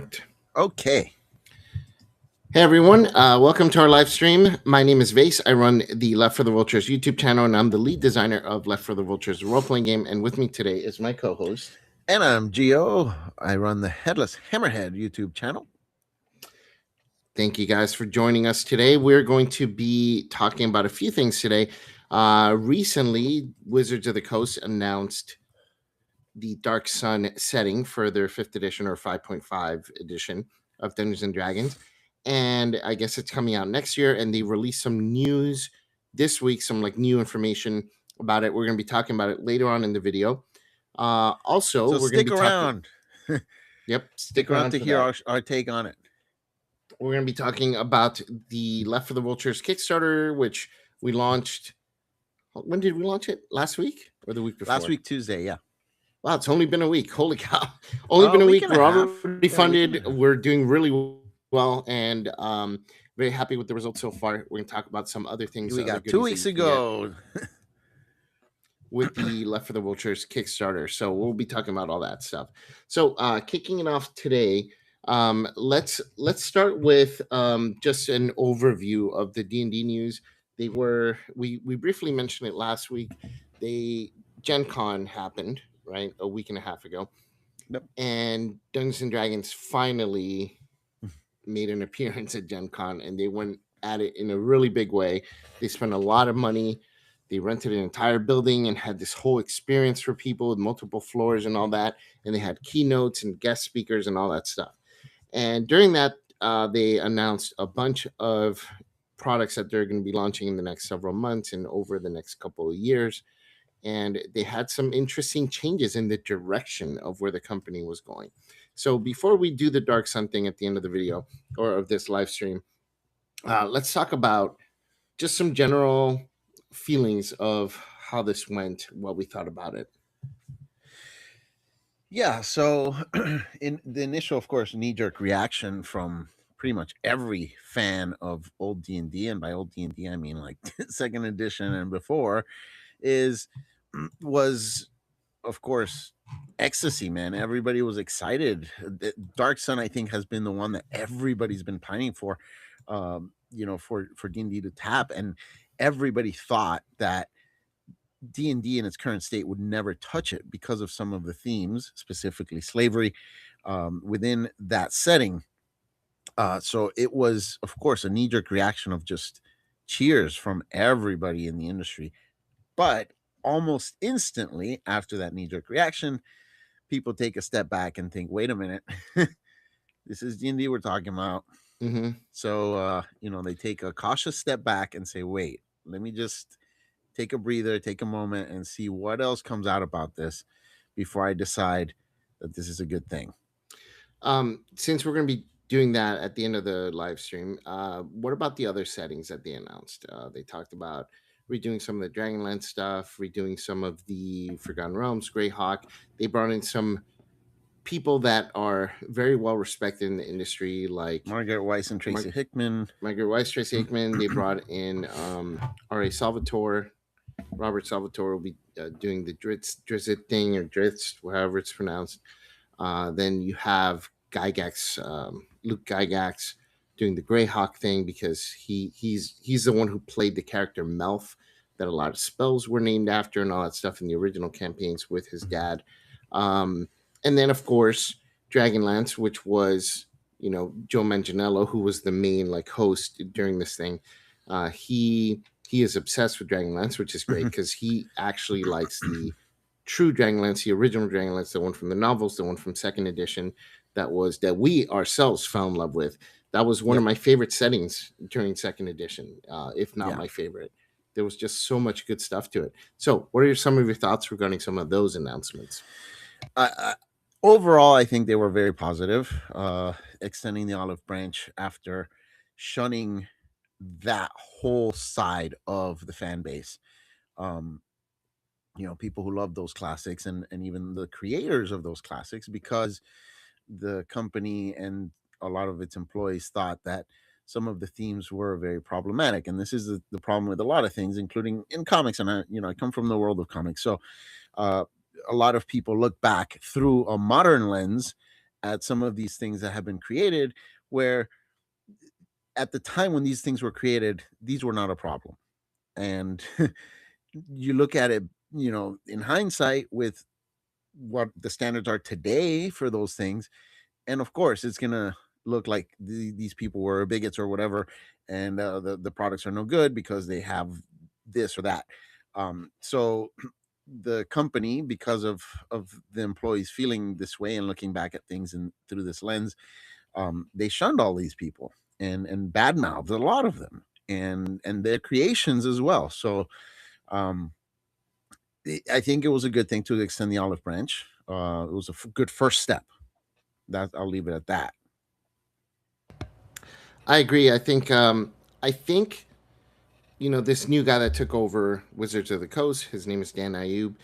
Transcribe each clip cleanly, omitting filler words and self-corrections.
worked. Okay. Hey everyone, welcome to our live stream. My name is Vase. I run the Left for the Vultures YouTube channel, and I'm the lead designer of Left for the Vultures role-playing game. And with me today is my co-host. And I'm Gio. I run the Headless Hammerhead YouTube channel. Thank you guys for joining us today. We're going to be talking about a few things today. Recently, Wizards of the Coast announced the Dark Sun setting for their 5th edition or 5.5 edition of Dungeons and Dragons. And I guess it's coming out next year. And they released some news this week, some new information about it. We're going to be talking about it later on in the video. Also, So we're stick going to be around. Yep, Stick around to hear our take on it. We're going to be talking about the Left for the Vultures Kickstarter, which we launched. When did we launch it? Last week or the week before? Last week, Tuesday, yeah. Wow, it's only been a week. Holy cow. Only been a week. We're already funded. We're doing really well, and very happy with the results so far. We're going to talk about some other things. We got 2 weeks ago with the Left for the Vultures Kickstarter. So we'll be talking about all that stuff. So kicking it off today, let's start with just an overview of the D&D news. We briefly mentioned it last week. Gen Con happened, right, a week and a half ago. Yep. And Dungeons and Dragons finally made an appearance at Gen Con, and they went at it in a really big way. They spent a lot of money. They rented an entire building and had this whole experience for people with multiple floors and all that. And they had keynotes and guest speakers and all that stuff. And during that, they announced a bunch of products that they're going to be launching in the next several months and over the next couple of years. And they had some interesting changes in the direction of where the company was going. So before we do the Dark Sun thing at the end of the video or of this live stream, let's talk about just some general feelings of how this went, what we thought about it. Yeah, so in the initial, of course, knee-jerk reaction from pretty much every fan of old D&D, and by old D&D, I mean like 2nd edition and before, was, of course, ecstasy, man. Everybody was excited. Dark Sun, I think, has been the one that everybody's been pining for, for D&D to tap, and everybody thought that D&D in its current state would never touch it because of some of the themes, specifically slavery, within that setting. So it was, of course, a knee-jerk reaction of just cheers from everybody in the industry. But almost instantly after that knee-jerk reaction, people take a step back and think, wait a minute, this is D&D we're talking about. Mm-hmm. So, they take a cautious step back and say, wait, let me just take a breather, take a moment, and see what else comes out about this before I decide that this is a good thing. Since we're going to be doing that at the end of the live stream, what about the other settings that they announced? They talked about redoing some of the Dragonlance stuff, redoing some of the Forgotten Realms, Greyhawk. They brought in some people that are very well respected in the industry, like Margaret Weiss and Tracy Hickman. Tracy Hickman. They brought in R.A. Salvatore. Robert Salvatore will be doing the Drizzt thing, or Drizzt, however it's pronounced. Then you have Luke Gygax doing the Greyhawk thing, because he's the one who played the character Melf that a lot of spells were named after and all that stuff in the original campaigns with his dad. And then, of course, Dragonlance, which was, Joe Manganiello, who was the main host during this thing. He is obsessed with Dragonlance, which is great because he actually likes the true Dragonlance, the original Dragonlance, the one from the novels, the one from 2nd edition, that we ourselves fell in love with. That was one of my favorite settings during 2nd edition, if not my favorite. There was just so much good stuff to it. So what are some of your thoughts regarding some of those announcements? Overall, I think they were very positive, extending the olive branch after shunning that whole side of the fan base. People who love those classics and even the creators of those classics, because the company and a lot of its employees thought that some of the themes were very problematic. And this is the problem with a lot of things, including in comics. And I come from the world of comics. So a lot of people look back through a modern lens at some of these things that have been created, where at the time when these things were created, these were not a problem. And you look at it, in hindsight with what the standards are today for those things, and of course it's gonna look like these people were bigots or whatever, and the products are no good because they have this or that. So the company, because of the employees feeling this way and looking back at things and through this lens, they shunned all these people and badmouthed a lot of them and their creations as well. So um, I think it was a good thing to extend the olive branch. It was a good first step. That I'll leave it at that. I agree. I think this new guy that took over Wizards of the Coast. His name is Dan Ayub.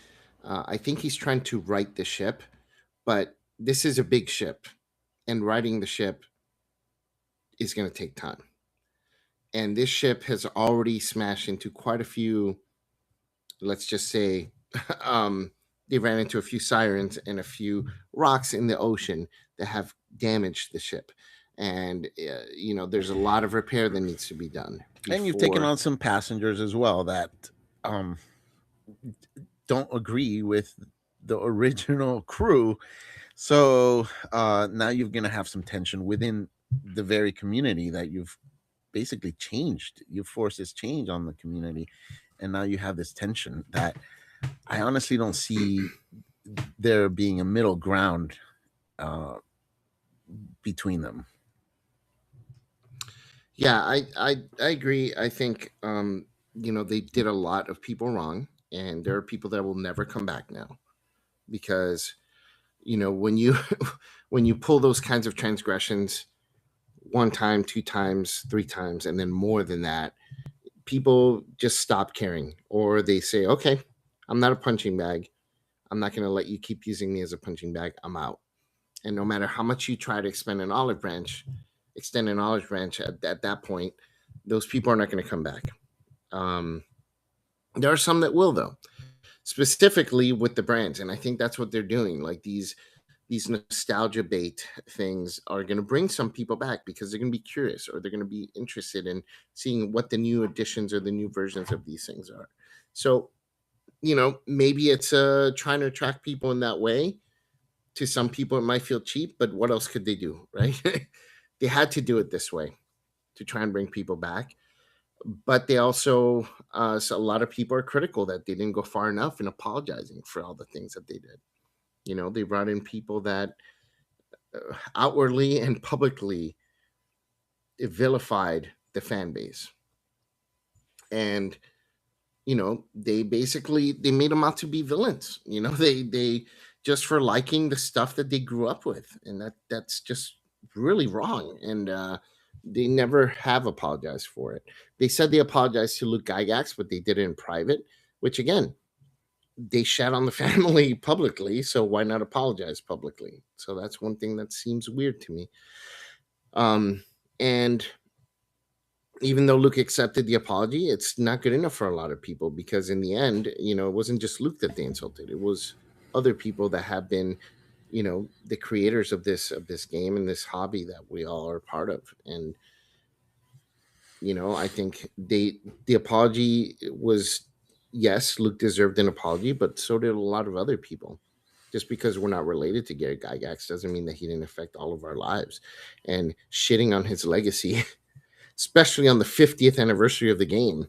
I think he's trying to right the ship, but this is a big ship, and righting the ship is going to take time. And this ship has already smashed into quite a few, let's just say, um, they ran into a few sirens and a few rocks in the ocean that have damaged the ship. And, there's a lot of repair that needs to be done And you've taken before. on some passengers as well that um, don't agree with the original crew. So now you're going to have some tension within the very community that you've basically changed. You forced this change on the community, and now you have this tension that I honestly don't see there being a middle ground uh, between them. Yeah, I agree. I think they did a lot of people wrong, and there are people that will never come back now because when you when you pull those kinds of transgressions one time, two times, three times, and then more than that, people just stop caring, or they say, "Okay, I'm not a punching bag. I'm not going to let you keep using me as a punching bag. I'm out." And no matter how much you try to extend an olive branch at that point, those people are not going to come back. Um, there are some that will, though, specifically with the brands, and I think that's what they're doing. Like these nostalgia bait things are going to bring some people back because they're going to be curious or they're going to be interested in seeing what the new editions or the new versions of these things are. So, maybe it's trying to attract people in that way. To some people, it might feel cheap, but what else could they do, right? They had to do it this way to try and bring people back. But they also, so a lot of people are critical that they didn't go far enough in apologizing for all the things that they did. They brought in people that outwardly and publicly vilified the fan base, and they made them out to be villains. They just for liking the stuff that they grew up with, and that's just really wrong. And they never have apologized for it. They said they apologized to Luke Gygax, but they did it in private, which again, they shat on the family publicly, so why not apologize publicly? So that's one thing that seems weird to me. And even though Luke accepted the apology, it's not good enough for a lot of people because in the end, it wasn't just Luke that they insulted. It was other people that have been, the creators of this game and this hobby that we all are part of. And I think the apology was, yes, Luke deserved an apology, but so did a lot of other people. Just because we're not related to Gary Gygax doesn't mean that he didn't affect all of our lives. And shitting on his legacy, especially on the 50th anniversary of the game,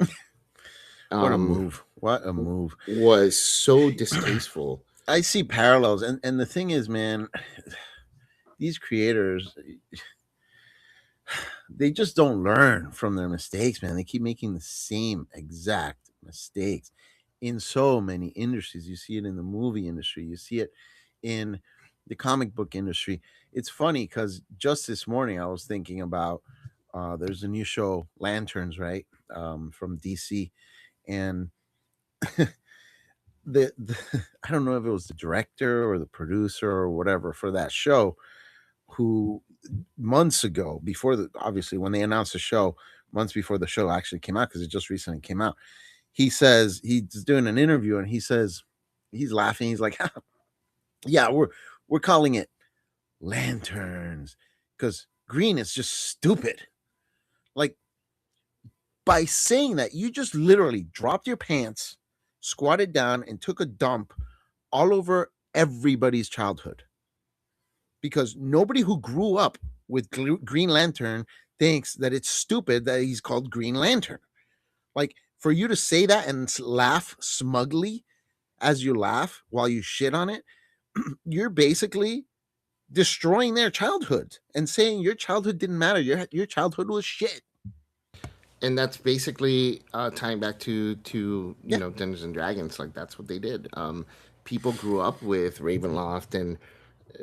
What a um, move! What a move! was so distasteful. I see parallels, and the thing is, man, these creators, they just don't learn from their mistakes, man. They keep making the same exact mistakes in so many industries. You see it in the movie industry, you see it in the comic book industry. It's funny because just this morning I was thinking about there's a new show, Lanterns, right, from DC, and the I don't know if it was the director or the producer or whatever for that show who months ago, before the obviously when they announced the show, months before the show actually came out, because it just recently came out, he says he's doing an interview and he says he's laughing. He's like, "Yeah, we're calling it lanterns, because green is just stupid. Like, by saying that, you just literally dropped your pants, squatted down, and took a dump all over everybody's childhood. Because nobody who grew up with Green Lantern thinks that it's stupid that he's called Green Lantern. Like, for you to say that and laugh smugly as you laugh while you shit on it, you're basically destroying their childhood and saying your childhood didn't matter. Your childhood was shit. And that's basically tying back to Yeah. Dungeons and Dragons. Like that's what they did. People grew up with Ravenloft and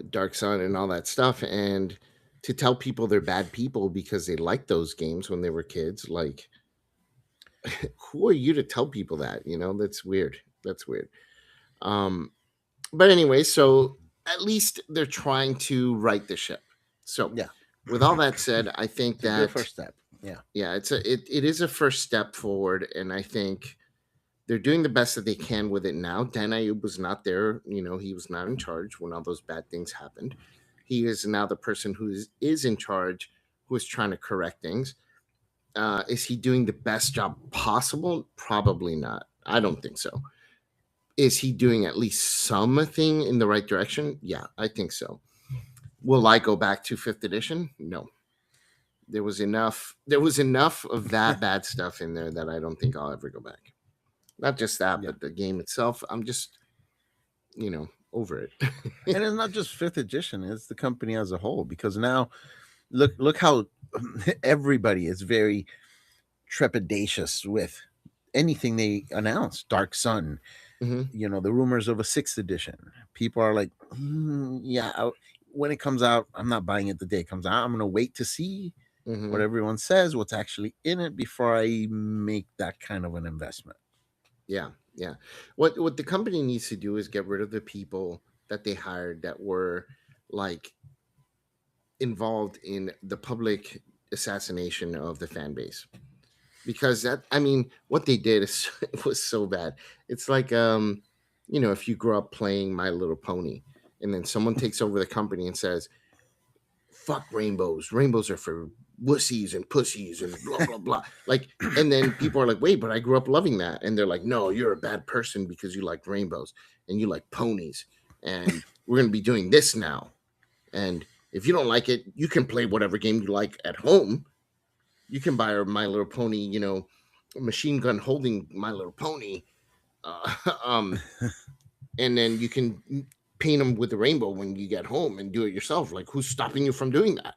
Dark Sun and all that stuff, and to tell people they're bad people because they liked those games when they were kids, like who are you to tell people that? That's weird. That's weird. Um, but anyway, so at least they're trying to right the ship. So, Yeah. with all that said, I think It's a good that first step. Yeah. yeah, it is a first step forward, and I think they're doing the best that they can with it now. Dan Ayub was not there, he was not in charge when all those bad things happened. He is now the person who is in charge, who is trying to correct things. Is he doing the best job possible? Probably not. I don't think so. Is he doing at least something in the right direction? Yeah, I think so. Will I go back to fifth edition? No. There was enough of that bad stuff in there that I don't think I'll ever go back. Not just that, Yeah. but the game itself, I'm just, over it. And it's not just fifth edition, it's the company as a whole. Because now look how everybody is very trepidatious with anything they announce. Dark Sun, Hmm. the rumors of a sixth edition. People are like, yeah, when it comes out, I'm not buying it the day it comes out. I'm going to wait to see Hmm. what everyone says, what's actually in it before I make that kind of an investment. Yeah, yeah. What the company needs to do is get rid of the people that they hired that were like involved in the public assassination of the fan base. Because that, I mean, what they did is it was so bad. It's like if you grow up playing My Little Pony and then someone takes over the company and says, fuck rainbows. Rainbows are for wussies and pussies and blah blah blah. Like, and then people are like, wait, but I grew up loving that. And they're like, no, you're a bad person because you like rainbows and you like ponies. And we're gonna be doing this now. And if you don't like it, you can play whatever game you like at home. You can buy a My Little Pony, machine gun holding My Little Pony. Uh, um, and then you can paint them with the rainbow when you get home and do it yourself. Like, who's stopping you from doing that?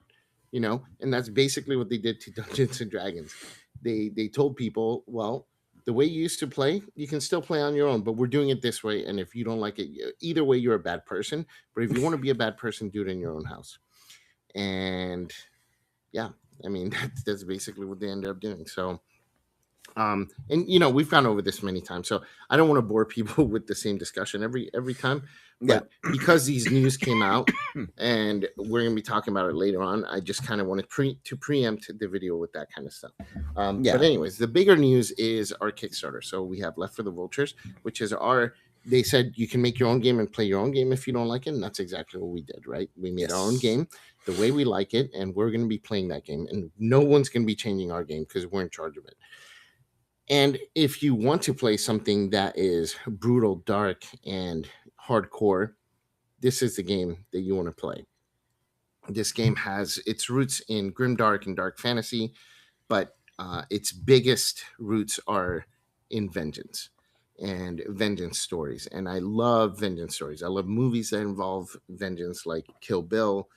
And that's basically what they did to Dungeons and Dragons. They told people, well, the way you used to play, you can still play on your own, but we're doing it this way. And if you don't like it, either way, you're a bad person. But if you want to be a bad person, do it in your own house. And yeah, I mean, that's basically what they ended up doing. So and we've gone over this many times, so I don't want to bore people with the same discussion every time. Yeah. But because these news came out and we're going to be talking about it later on, I just kind of want to preempt the video with that kind of stuff. Yeah. But anyways, the bigger news is our Kickstarter. So we have Left for the Vultures, which is they said you can make your own game and play your own game if you don't like it, and that's exactly what we did. Right, we made our own Yes. game the way we like it, and we're going to be playing that game, and no one's going to be changing our game because we're in charge of it. And if you want to play something that is brutal, dark, and hardcore, this is the game that you want to play. This game has its roots in grimdark and dark fantasy, but its biggest roots are in vengeance and vengeance stories. And I love vengeance stories. I love movies that involve vengeance, like Kill Bill,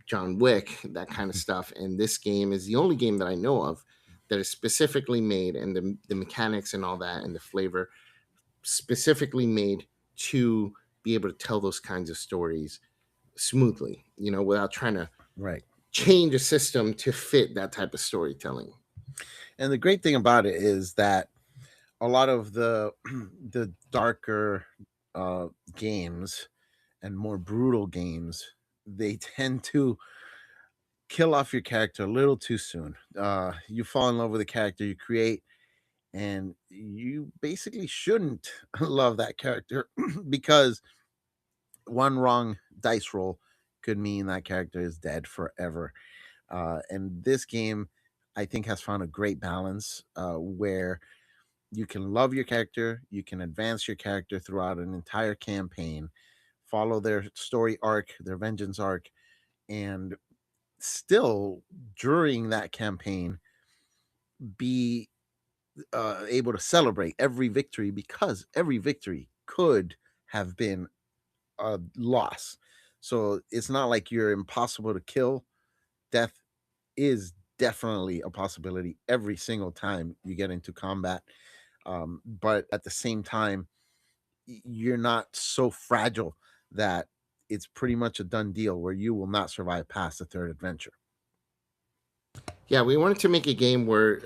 John Wick, that kind of stuff. And this game is the only game that I know of that is specifically made, and the mechanics and all that and the flavor specifically made to be able to tell those kinds of stories smoothly, without trying to Right. change a system to fit that type of storytelling. And the great thing about it is that a lot of the the darker uh, games and more brutal games, they tend to kill off your character a little too soon. You fall in love with a character you create, and you basically shouldn't love that character because one wrong dice roll could mean that character is dead forever. And this game, I think, has found a great balance where you can love your character, you can advance your character throughout an entire campaign, follow their story arc, their vengeance arc, and still during that campaign be able to celebrate every victory, because every victory could have been a loss. So it's not like you're impossible to kill. Death is definitely a possibility every single time you get into combat. But at the same time, you're not so fragile that it's pretty much a done deal where you will not survive past the third adventure. Yeah, we wanted to make a game where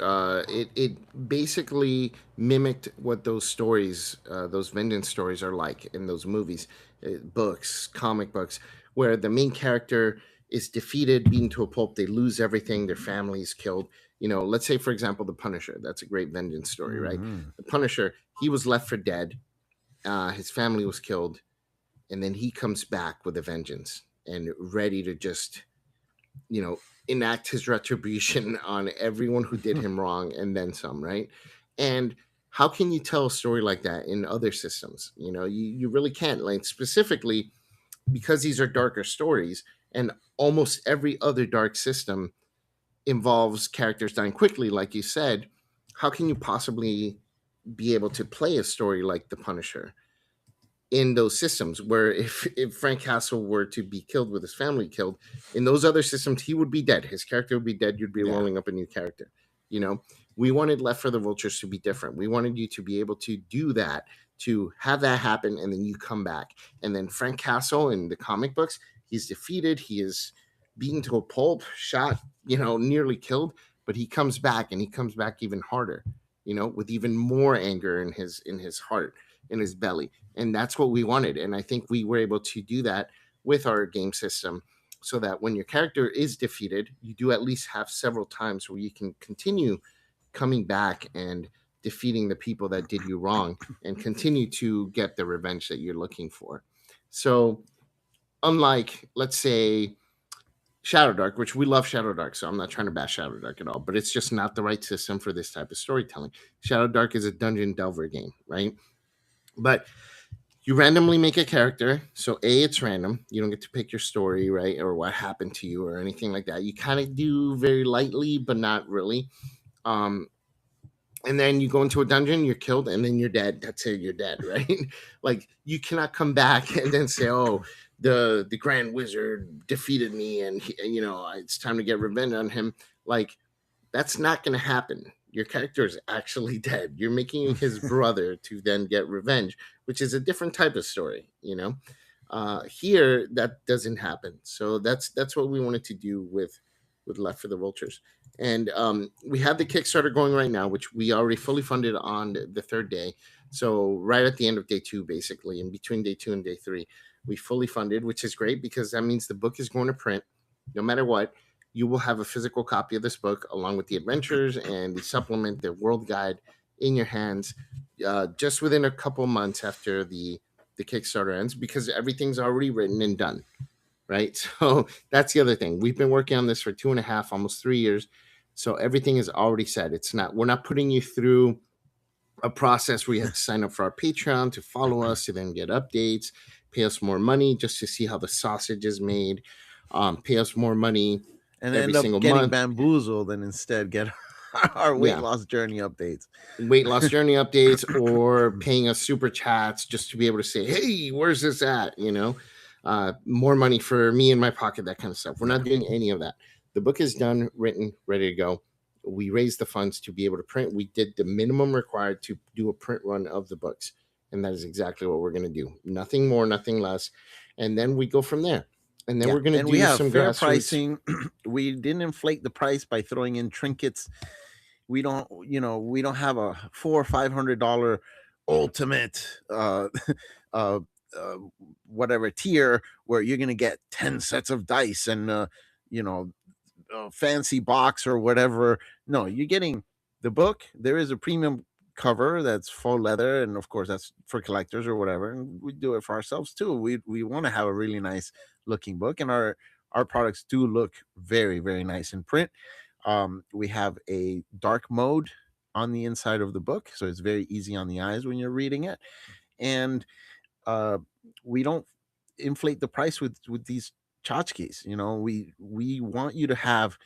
it basically mimicked what those stories, those vengeance stories, are like in those movies, books, comic books, where the main character is defeated, beaten to a pulp. They lose everything. Their family is killed. Let's say, for example, the Punisher. That's a great vengeance story, right? Mm-hmm. The Punisher, he was left for dead. His family was killed, and then he comes back with a vengeance and ready to just enact his retribution on everyone who did him wrong and then some, right? And how can you tell a story like that in other systems? You really can't. Like, specifically because these are darker stories, and almost every other dark system involves characters dying quickly, like you said. How can you possibly be able to play a story like The Punisher in those systems, where if Frank Castle were to be killed with his family killed, in those other systems he would be dead, his character would be dead, you'd be Yeah. rolling up a new character. We wanted Left for the Vultures to be different. We wanted you to be able to do that, to have that happen, and then you come back. And then Frank Castle in the comic books, he's defeated, he is beaten to a pulp, shot, nearly killed, but he comes back, and he comes back even harder, with even more anger in his heart, in his belly. And that's what we wanted. And I think we were able to do that with our game system, so that when your character is defeated, you do at least have several times where you can continue coming back and defeating the people that did you wrong, and continue to get the revenge that you're looking for. So, unlike, let's say, Shadow Dark, which we love Shadow Dark, so I'm not trying to bash Shadow Dark at all, but it's just not the right system for this type of storytelling. Shadow Dark is a dungeon delver game, right? But you randomly make a character. So it's random. You don't get to pick your story, right? Or what happened to you or anything like that. You kind of do very lightly, but not really. Um, and then you go into a dungeon, you're killed, and then you're dead. That's it, you're dead, right? Like, you cannot come back and then say, "Oh, the Grand Wizard defeated me, and it's time to get revenge on him." Like, that's not going to happen. Your character is actually dead. You're making his brother to then get revenge, which is a different type of story. Here, that doesn't happen. So that's what we wanted to do with Left for the Vultures. And we have the Kickstarter going right now, which we already fully funded on the third day. So right at the end of day 2, basically, in between day 2 and day 3, we fully funded, which is great because that means the book is going to print no matter what. You will have a physical copy of this book along with the adventures and the supplement, the world guide, in your hands just within a couple months after the Kickstarter ends, because everything's already written and done, right? So that's the other thing. We've been working on this for 2.5, almost 3 years. So everything is already set. We're not putting you through a process where you have to sign up for our Patreon to follow us, to then get updates, pay us more money just to see how the sausage is made, pay us more money And every end up single getting month. bamboozled and instead get our weight Yeah. loss journey updates. Weight loss journey updates, or paying us super chats just to be able to say, "Hey, where's this at?" More money for me in my pocket, that kind of stuff. We're not doing any of that. The book is done, written, ready to go. We raised the funds to be able to print. We did the minimum required to do a print run of the books, and that is exactly what we're going to do. Nothing more, nothing less. And then we go from there. And then Yeah, we're going to and do we have some fair grassroots pricing. We didn't inflate the price by throwing in trinkets. We don't have a $400 or $500 ultimate uh, uh, whatever tier where you're gonna get 10 sets of dice and you know fancy box or whatever. No, you're getting the book. There is a premium cover that's faux leather, and of course that's for collectors or whatever. And we do it for ourselves too. We want to have a really nice looking book, and our products do look very very nice in print. We have a dark mode on the inside of the book, so it's very easy on the eyes when you're reading it. And uh, we don't inflate the price with these tchotchkes. You know, we want you to have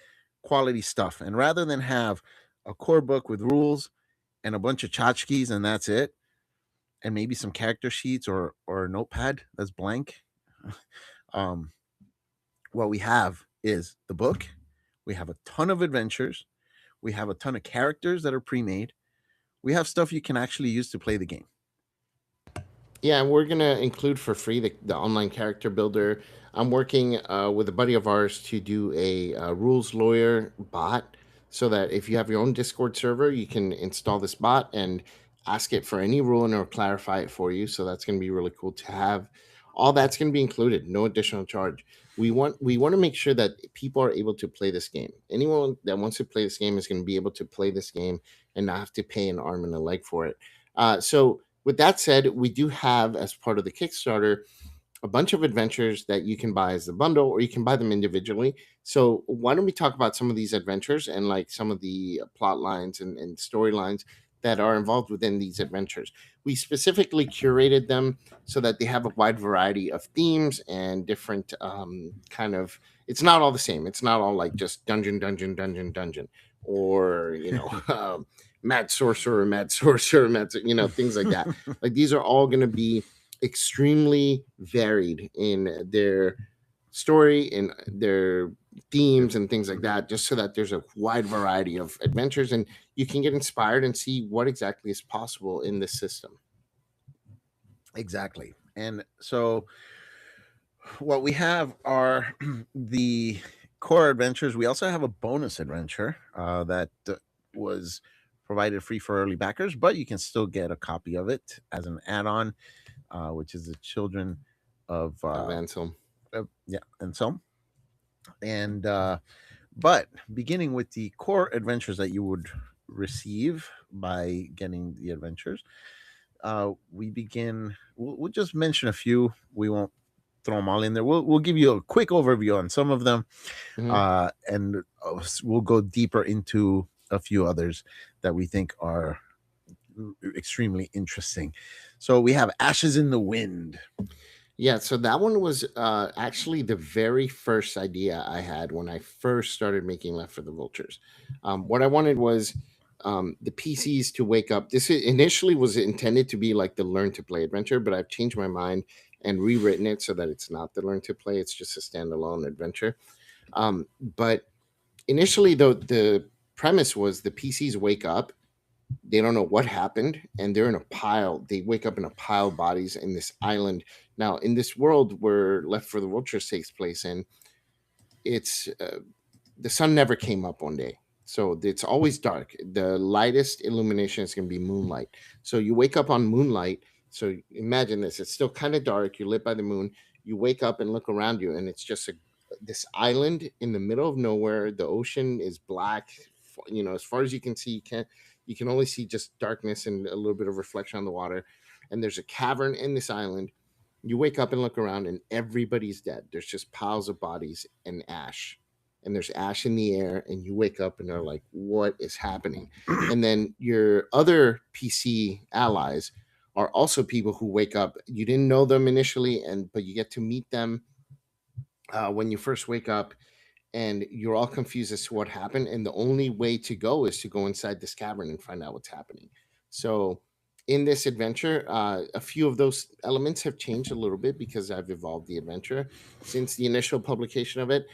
quality stuff, and rather than have a core book with rules and a bunch of tchotchkes and that's it, and maybe some character sheets or a notepad that's blank. um, what we have is the book. We have a ton of adventures. We have a ton of characters that are pre-made. We have stuff you can actually use to play the game. Yeah, and we're gonna include for free the online character builder. I'm working with a buddy of ours to do a rules lawyer bot, so that if you have your own Discord server, you can install this bot and ask it for any rule, and it'll clarify it for you. So that's gonna be really cool to have. All that's gonna be included, no additional charge. We want to make sure that people are able to play this game. Anyone that wants to play this game is going to be able to play this game and not have to pay an arm and a leg for it. So with that said, we do have, as part of the Kickstarter, a bunch of adventures that you can buy as a bundle, or you can buy them individually. So why don't we talk about some of these adventures and like some of the plot lines and storylines that are involved within these adventures? We specifically curated them so that they have a wide variety of themes and different kind of. It's not all the same. It's not all like just dungeon, dungeon, dungeon, dungeon, or mad sorcerer, mad sorcerer, things like that. Like these are all going to be extremely varied in their story, in their themes and things like that, just so that there's a wide variety of adventures and you can get inspired and see what exactly is possible in this system. Exactly. And so what we have are the core adventures. We also have a bonus adventure that was provided free for early backers, but you can still get a copy of it as an add-on, which is the Children of Anselm. yeah, and so. And but beginning with the core adventures that you would receive by getting the adventures, we begin. We'll just mention a few. We won't throw them all in there. We'll give you a quick overview on some of them, Mhm. and we'll go deeper into a few others that we think are extremely interesting. So we have Ashes in the Wind. Yeah, so that one was actually the very first idea I had when I first started making Left for the Vultures. What I wanted was the PCs to wake up. Initially was intended to be like the Learn to Play adventure, but I've changed my mind and rewritten it so that it's not the Learn to Play. It's just a standalone adventure. But initially, though, the premise was the PCs wake up, they don't know what happened, and they're in a pile. They wake up in a pile of bodies in this island. Now, in this world where Left for the Vultures takes place in, it's the sun never came up one day, so it's always dark. The lightest illumination is going to be moonlight. So you wake up on moonlight. So imagine this: it's still kind of dark. You're lit by the moon. You wake up and look around you, and it's just this island in the middle of nowhere. The ocean is black. As far as you can see, you can only see just darkness and a little bit of reflection on the water. And there's a cavern in this island. You wake up and look around, and everybody's dead. There's just piles of bodies and ash, and there's ash in the air. And you wake up and are like, what is happening? And then your other PC allies are also people who wake up. You didn't know them initially, but you get to meet them when you first wake up, and you're all confused as to what happened. And the only way to go is to go inside this cavern and find out what's happening. So, in this adventure, a few of those elements have changed a little bit because I've evolved the adventure since the initial publication of it.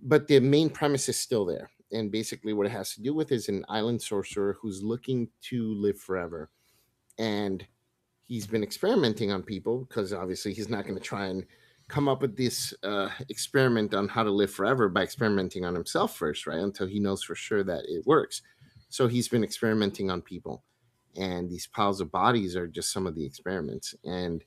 But the main premise is still there. And basically, what it has to do with is an island sorcerer who's looking to live forever. And he's been experimenting on people because obviously he's not going to try and come up with this experiment on how to live forever by experimenting on himself first, right? Until he knows for sure that it works. So he's been experimenting on people, and these piles of bodies are just some of the experiments. And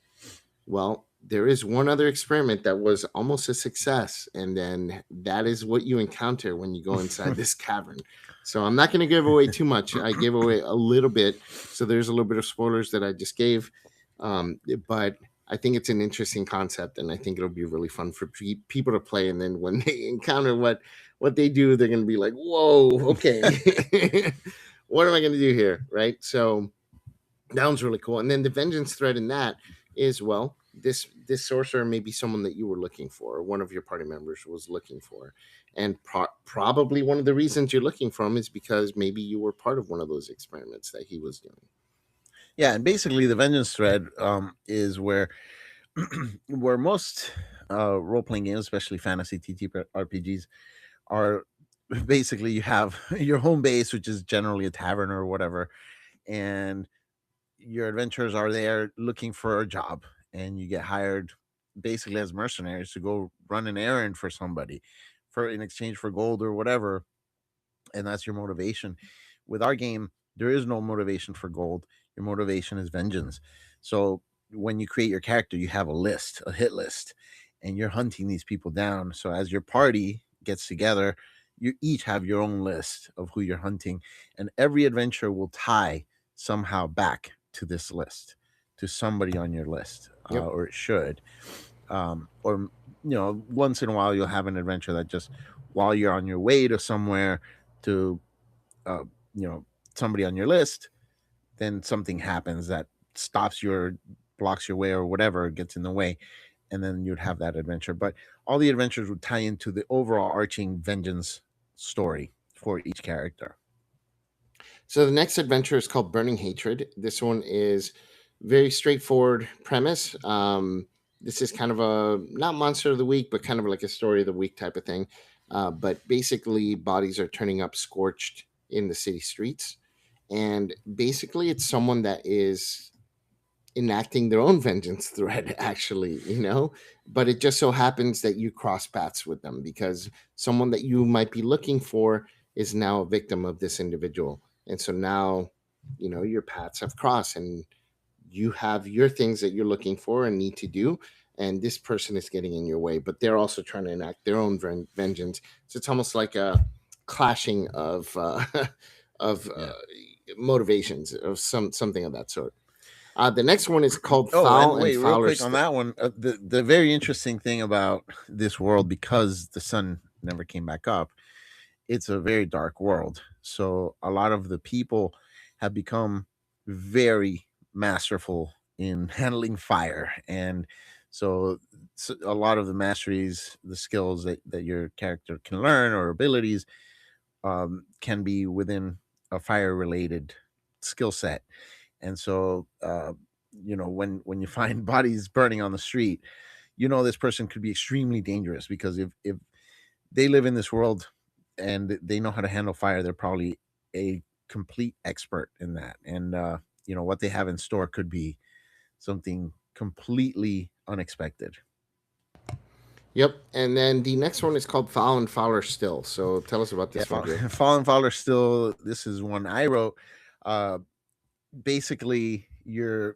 well, there is one other experiment that was almost a success, and then that is what you encounter when you go inside this cavern. So I'm not going to give away too much. I gave away a little bit, so there's a little bit of spoilers that I just gave. But I think it's an interesting concept, and I think it'll be really fun for people to play. And then when they encounter what they do, they're going to be like, "Whoa, okay, what am I going to do here?" Right? So that one's really cool. And then the vengeance thread in that is, well, this sorcerer may be someone that you were looking for, or one of your party members was looking for, and probably one of the reasons you're looking for him is because maybe you were part of one of those experiments that he was doing. Yeah, and basically the vengeance thread is where where most role playing games, especially fantasy TTRPGs, are basically you have your home base, which is generally a tavern or whatever, and your adventurers are there looking for a job, and you get hired basically as mercenaries to go run an errand for somebody for in exchange for gold or whatever, and that's your motivation. With our game, there is no motivation for gold. Your motivation is vengeance. So when you create your character, you have a list, a hit list, and you're hunting these people down. So as your party gets together, you each have your own list of who you're hunting, and every adventure will tie somehow back to this list, to somebody on your list, Yep. or it should. Or once in a while you'll have an adventure that just while you're on your way to somewhere to uh, you know somebody on your list, then something happens that stops your blocks your way or whatever gets in the way, and then you'd have that adventure. But all the adventures would tie into the overall arching vengeance story for each character. So the next adventure is called Burning Hatred. This one is very straightforward premise. This is kind of a not monster of the week, but kind of like a story of the week type of thing. But basically, bodies are turning up scorched in the city streets, and basically, it's someone that is enacting their own vengeance thread, actually, but it just so happens that you cross paths with them because someone that you might be looking for is now a victim of this individual. And so now, your paths have crossed, and you have your things that you're looking for and need to do, and this person is getting in your way, but they're also trying to enact their own vengeance. So it's almost like a clashing of of Yeah. motivations of something of that sort. The next one is called Oh, Foul and and wait, real Fowler quick on Still. that one. The very interesting thing about this world, because the sun never came back up, it's a very dark world. So a lot of the people have become very masterful in handling fire, and so a lot of the masteries, the skills that your character can learn or abilities, can be within a fire related skill set. And so when you find bodies burning on the street, this person could be extremely dangerous, because if they live in this world and they know how to handle fire, they're probably a complete expert in that. And what they have in store could be something completely unexpected. Yep. And then the next one is called Foul and Fowler Still. So tell us about Yeah, this one, Drew. Fallen Fowler still. This is one I wrote. Uh, Basically, you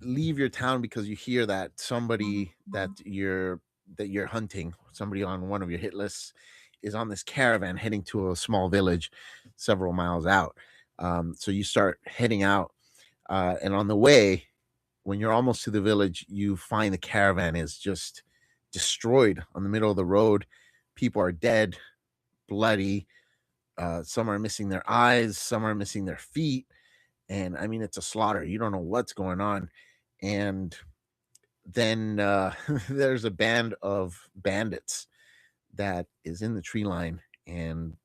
leave your town because you hear that somebody that you're hunting, somebody on one of your hit lists, is on this caravan heading to a small village several miles out. So you start heading out, and on the way, when you're almost to the village, you find the caravan is just destroyed on the middle of the road. People are dead, bloody. Some are missing their eyes, some are missing their feet, and I mean it's a slaughter. You don't know what's going on, and then there's a band of bandits that is in the tree line, and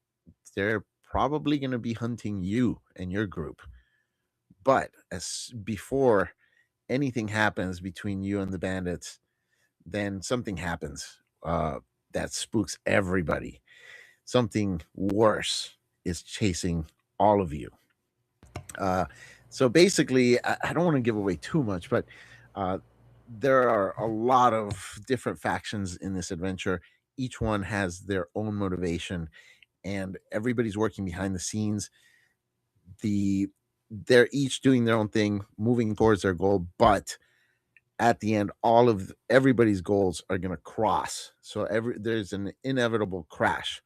they're probably going to be hunting you and your group. But as before anything happens between you and the bandits, then something happens that spooks everybody. Something worse is chasing all of you. Uh, so basically, I don't want to give away too much, but uh, there are a lot of different factions in this adventure. Each one has their own motivation, and everybody's working behind the scenes. They're each doing their own thing, moving towards their goal, but at the end, all of everybody's goals are going to cross. So there's an inevitable crash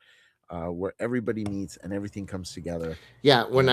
where everybody meets and everything comes together. Yeah, And when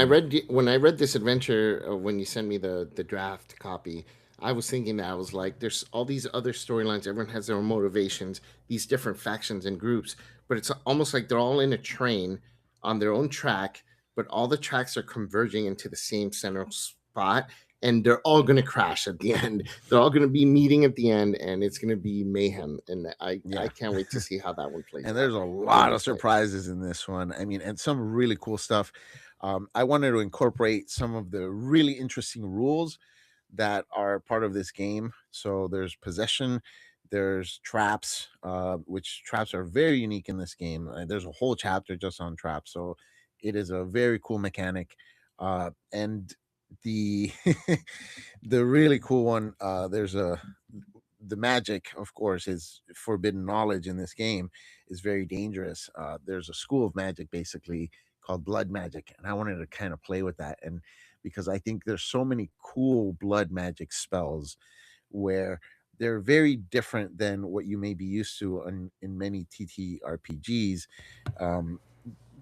I read this adventure, when you sent me the draft copy, I was thinking that I was like, there's all these other storylines. Everyone has their own motivations, these different factions and groups, but it's almost like they're all in a train on their own track, but all the tracks are converging into the same central spot, and they're all going to crash at the end. They're all going to be meeting at the end, and it's going to be mayhem. And I yeah, can't wait to see how that one plays and out there's a in lot of this way. surprises in this one. I mean, and some really cool stuff. I wanted to incorporate some of the really interesting rules that are part of this game. So there's possession, there's traps, which traps are very unique in this game. There's a whole chapter just on traps, so it is a very cool mechanic. And the the really cool one, there's a the magic, of course, is forbidden knowledge in this game is very dangerous. There's a school of magic basically called blood magic, and I wanted to kind of play with that, and because I think there's so many cool blood magic spells where they're very different than what you may be used to in many TTRPGs. Um,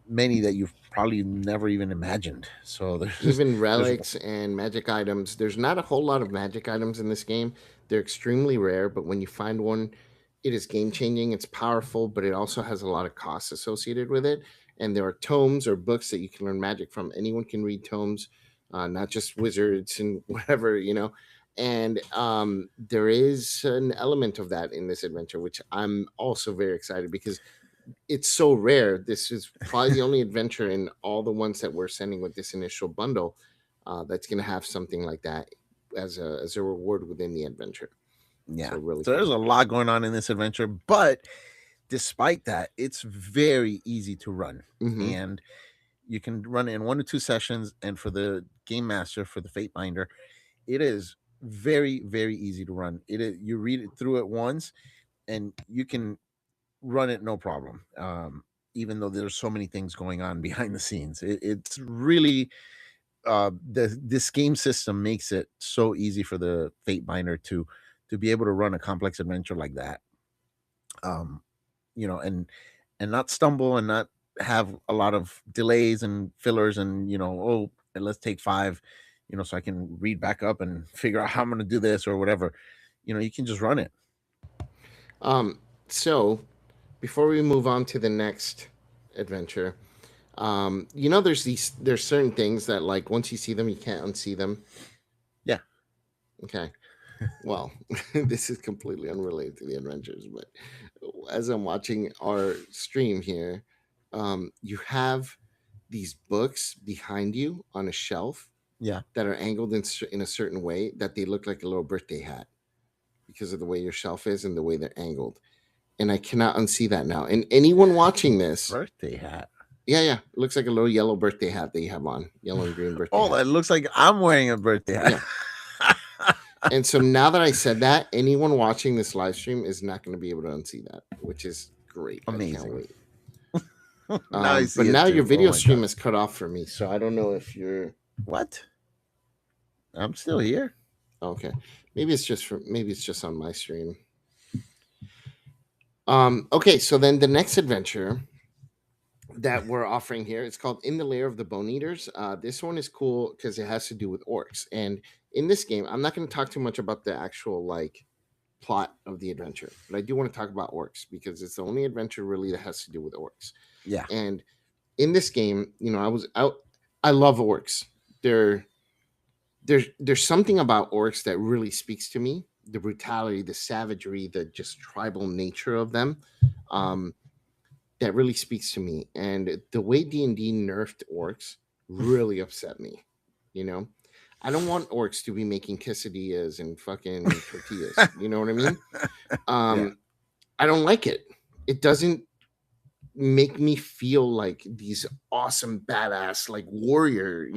Many that you've probably never even imagined. So Even there's relics and magic items. There's not a whole lot of magic items in this game. They're extremely rare, but when you find one, it is game changing. It's powerful, but it also has a lot of costs associated with it. And there are tomes or books that you can learn magic from. Anyone can read tomes, not just wizards and whatever, you know. And there is an element of that in this adventure, which I'm also very excited because it's so rare. This is probably the only adventure in all the ones that we're sending with this initial bundle that's going to have something like that as a reward within the adventure. So yeah. really So there's cool. a lot going on in this adventure, but despite that, it's very easy to run. Hmm. And you can run in 1 to 2 sessions. And for the game master, for the Fate Binder, it is very, very easy to run. It is, you read it through it once and you can run it no problem. Even though there's so many things going on behind the scenes, it's really this game system makes it so easy for the Fate Binder to be able to run a complex adventure like that. Um, and not stumble and not have a lot of delays and fillers and oh, and let's take five, so I can read back up and figure out how I'm going to do this or whatever. You can just run it. Um, so before we move on to the next adventure, there's certain things that like once you see them, you can't unsee them. Yeah. Okay. Well, this is completely unrelated to the adventures, but as I'm watching our stream here, you have these books behind you on a shelf Yeah. that are angled in a certain way that they look like a little birthday hat because of the way your shelf is and the way they're angled. And I cannot unsee that now. And anyone watching this, Birthday hat. yeah, it looks like a little yellow birthday hat that you have on, yellow and green birthday Oh, hat. it looks like I'm wearing a birthday hat. Yeah. And so now that I said that, anyone watching this live stream is not going to be able to unsee that, which is great. I can't Amazing. wait. Now I But see it now your too. Oh video my god. stream is cut off for me, so I don't know if you're What? I'm still here. okay. Maybe it's just on my stream. Okay, so then the next adventure that we're offering here it's called In the Lair of the Bone Eaters. This one is cool because it has to do with orcs. And in this game, I'm not going to talk too much about the actual like plot of the adventure, but I do want to talk about orcs because it's the only adventure really that has to do with orcs. Yeah. And in this game, I was out. I love orcs. They're there's something about orcs that really speaks to me. The brutality, the savagery, the just tribal nature of them, that really speaks to me. And the way D&D nerfed orcs really upset me. You know, I don't want orcs to be making quesadillas and fucking tortillas. You know what I mean? Yeah. I don't like it. It doesn't make me feel like these awesome badass like warrior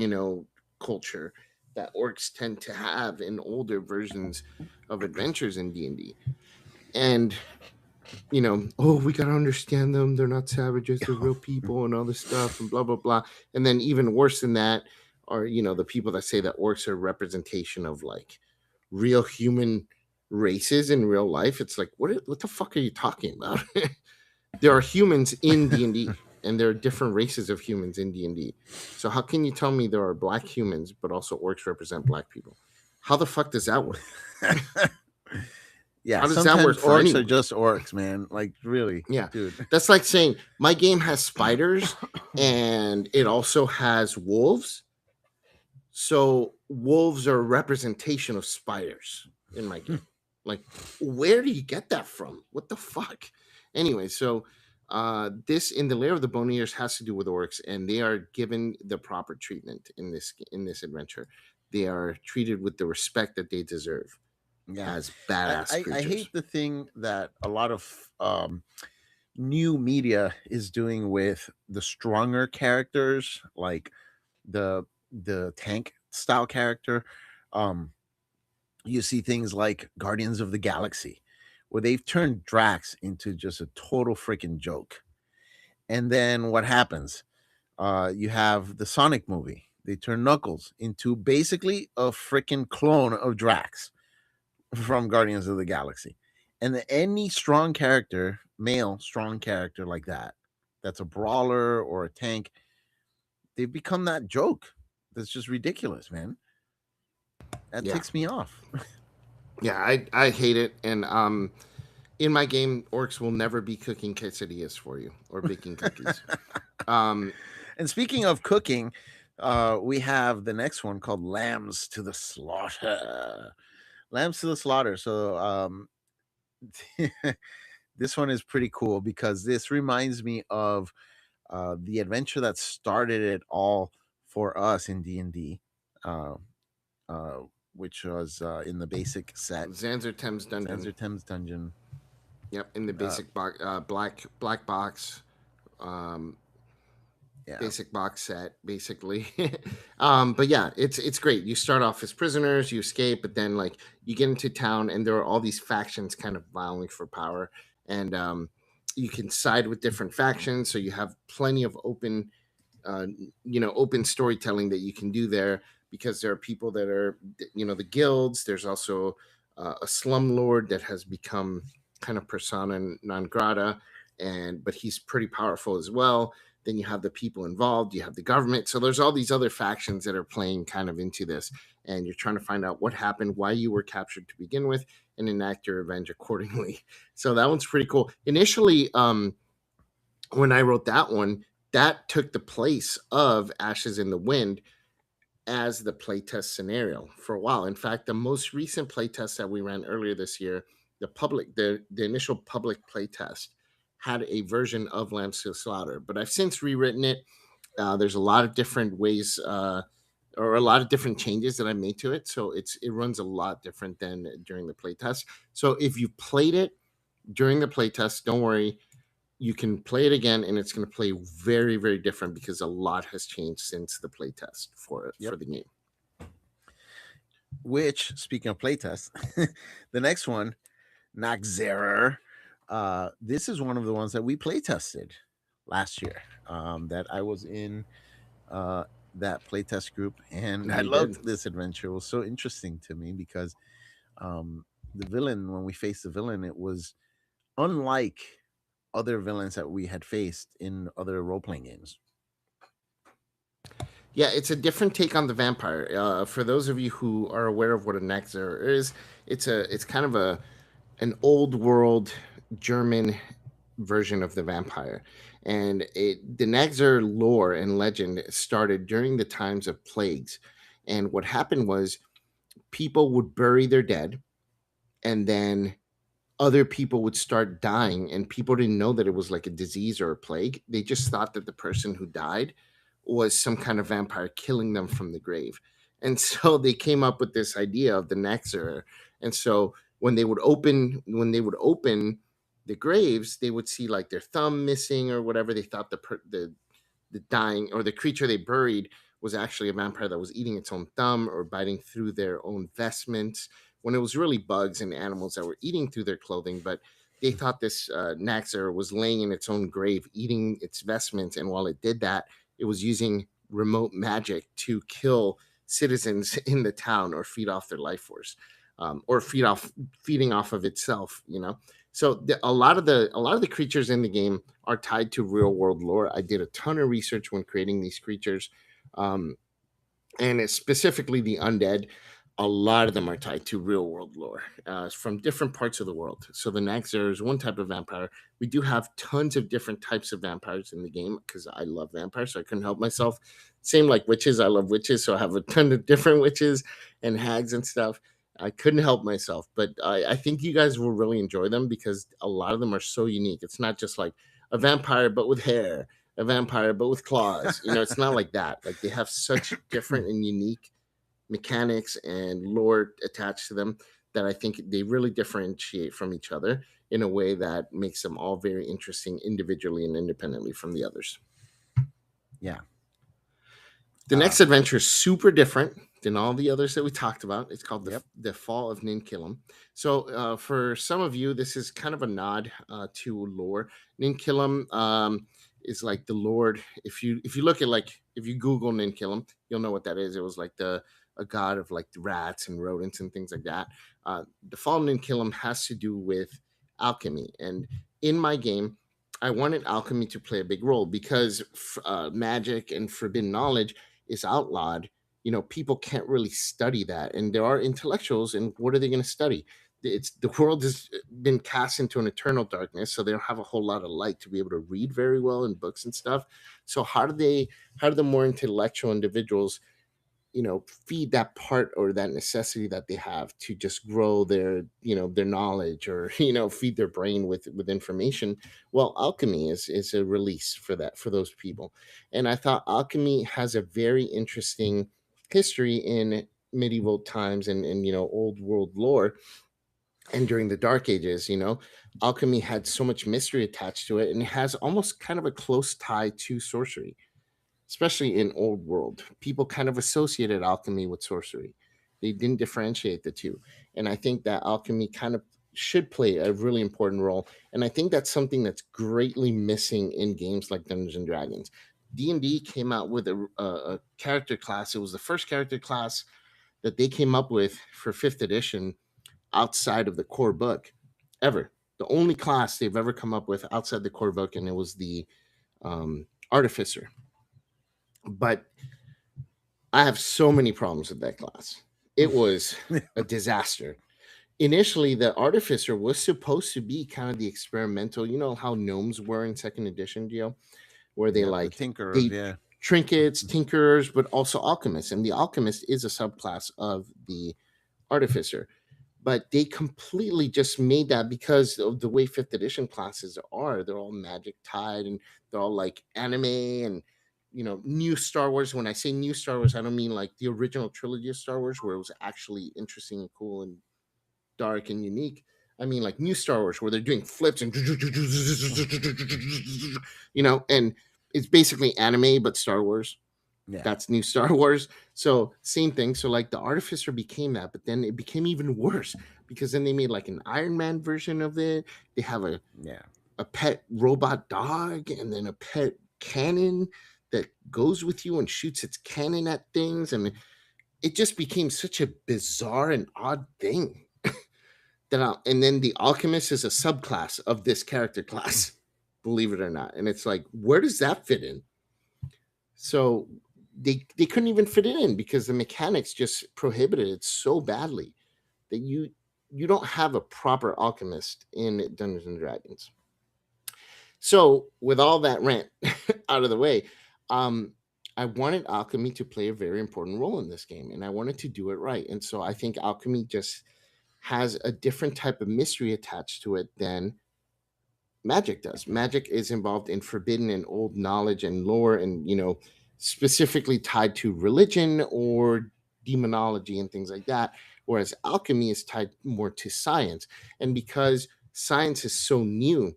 culture that orcs tend to have in older versions of adventures in D&D. And oh, we got to understand them, they're not savages, they're real people and all this stuff and blah blah blah. And then even worse than that are the people that say that orcs are a representation of like real human races in real life, it's like, what the fuck are you talking about? There are humans in D&D, and there are different races of humans in D&D. So how can you tell me there are black humans, but also orcs represent black people? How the fuck does that work? Yeah, How does that sometimes work for orcs are anyone? just orcs, man. Like, really, Yeah, dude. that's like saying my game has spiders and it also has wolves. So wolves are a representation of spiders in my game. Like, where do you get that from? What the fuck? Anyway, so this in the Lair of the Bone Eaters has to do with orcs, and they are given the proper treatment in this adventure. They are treated with the respect that they deserve Yeah, as badass I creatures. hate the thing that a lot of new media is doing with the stronger characters, like the tank style character. Um, you see things like Guardians of the Galaxy, where they've turned Drax into just a total freaking joke. And then what happens? You have the Sonic movie. They turn Knuckles into basically a freaking clone of Drax from Guardians of the Galaxy. And any strong character, male strong character like that, that's a brawler or a tank, they've become that joke. That's just ridiculous, man. That Yeah, ticks me off. yeah, I hate it, and in my game, orcs will never be cooking quesadillas for you or baking cookies. Um, And speaking of cooking, we have the next one called Lambs to the Slaughter. Lambs to the Slaughter. So this one is pretty cool because this reminds me of the adventure that started it all for us in D&D, uh, uh, which was in the basic set, Zanzer Thames Dungeon. Zanzer Thames Dungeon. Yep, in the Uh, basic box, black box, um, yeah. basic box set, basically. But yeah, it's great. You start off as prisoners, you escape, but then like you get into town, and there are all these factions kind of vying for power, and you can side with different factions. So you have plenty of uh, open storytelling that you can do there, because there are people that are, the guilds. There's also a slumlord that has become kind of persona non grata, but he's pretty powerful as well. Then you have the people involved, you have the government. So there's all these other factions that are playing kind of into this, and you're trying to find out what happened, why you were captured to begin with, and enact your revenge accordingly. So that one's pretty cool. Initially, when I wrote that one, that took the place of Ashes in the Wind as the playtest scenario for a while. In fact, the most recent playtest that we ran earlier this year, the initial public playtest had a version of Lambs to the Slaughter, but I've since rewritten it. There's a lot of different ways, or a lot of different changes that I made to it, so it runs a lot different than during the playtest. So if you played it during the playtest, don't worry, you can play it again, and it's going to play very, very different because a lot has changed since the playtest Yep. for the game. Which, speaking of playtest, the next one, Naxerer. This is one of the ones that we play tested last year. That I was in that playtest group, and I We did. loved this adventure. It was so interesting to me because the villain, when we faced the villain, it was unlike other villains that we had faced in other role playing games. Yeah, it's a different take on the vampire. For those of you who are aware of what a Nexer is, it's kind of an old world German version of the vampire. And the Nexer lore and legend started during the times of plagues. And what happened was people would bury their dead, and then other people would start dying, and people didn't know that it was like a disease or a plague. They just thought that the person who died was some kind of vampire killing them from the grave. And so they came up with this idea of the Nexer. And so when they would open the graves, they would see like their thumb missing or whatever. They thought the dying or the creature they buried was actually a vampire that was eating its own thumb or biting through their own vestments, when it was really bugs and animals that were eating through their clothing. But they thought this Naxer was laying in its own grave, eating its vestments. And while it did that, it was using remote magic to kill citizens in the town or feed off their life force. or feeding off of itself. So a lot of the creatures in the game are tied to real world lore. I did a ton of research when creating these creatures, um, and it's specifically the undead. A lot of them are tied to real world lore from different parts of the world. So the Naxxter is one type of vampire. We do have tons of different types of vampires in the game because I love vampires, so I couldn't help myself. Same like witches, I love witches, so I have a ton of different witches and hags and stuff. I couldn't help myself, but I think you guys will really enjoy them because a lot of them are so unique. It's not just like a vampire but with hair, a vampire but with claws. It's not like that. Like they have such different and unique mechanics and lore attached to them that I think they really differentiate from each other in a way that makes them all very interesting individually and independently from the others. Yeah. The next adventure is super different than all the others that we talked about. It's called Yep. the Fall of Ninkilum. So for some of you, this is kind of a nod to lore. Ninkilum is like the Lord. If you look at if you Google Ninkilum, you'll know what that is. It was like a god of like the rats and rodents and things like that. The Fall of Ninkilum has to do with alchemy, and in my game, I wanted alchemy to play a big role because magic and forbidden knowledge is outlawed. People can't really study that, and there are intellectuals, and what are they going to study? The world has been cast into an eternal darkness, so they don't have a whole lot of light to be able to read very well in books and stuff. So how do the more intellectual individuals feed that part or that necessity that they have to just grow their knowledge, or feed their brain with information? Well, alchemy is a release for that, for those people. And I thought alchemy has a very interesting history in medieval times and old world lore. And during the dark ages, alchemy had so much mystery attached to it, and it has almost kind of a close tie to sorcery, especially in old world. People kind of associated alchemy with sorcery. They didn't differentiate the two. And I think that alchemy kind of should play a really important role. And I think that's something that's greatly missing in games like Dungeons and Dragons. D&D came out with a character class. It was the first character class that they came up with for 5th edition outside of the core book ever. The only class they've ever come up with outside the core book, and it was the artificer. But I have so many problems with that class. It was a disaster. Initially, the artificer was supposed to be kind of the experimental, how gnomes were in 2nd edition, Gio, where they Yep. The tinkerers. they Yeah. trinkets, tinkerers, but also alchemists. And the alchemist is a subclass of the artificer. But they completely just made that because of the way 5th edition classes are. They're all magic tied, and they're all like anime and new Star Wars. When I say new Star Wars, I don't mean like the original trilogy of Star Wars where it was actually interesting and cool and dark and unique. I mean like new Star Wars where they're doing flips and and it's basically anime but Star Wars. Yeah. That's new Star Wars. So same thing. So like the artificer became that, but then it became even worse because then they made like an Iron Man version of it. They have Yeah. a pet robot dog and then a pet cannon that goes with you and shoots its cannon at things. And it just became such a bizarre and odd thing. And then the alchemist is a subclass of this character class, believe it or not. And it's like, where does that fit in? So they couldn't even fit it in because the mechanics just prohibited it so badly that you don't have a proper alchemist in Dungeons and Dragons. So with all that rant out of the way, I wanted alchemy to play a very important role in this game, and I wanted to do it right. And so I think alchemy just has a different type of mystery attached to it than magic does. Magic is involved in forbidden and old knowledge and lore, and specifically tied to religion or demonology and things like that. Whereas alchemy is tied more to science, and because science is so new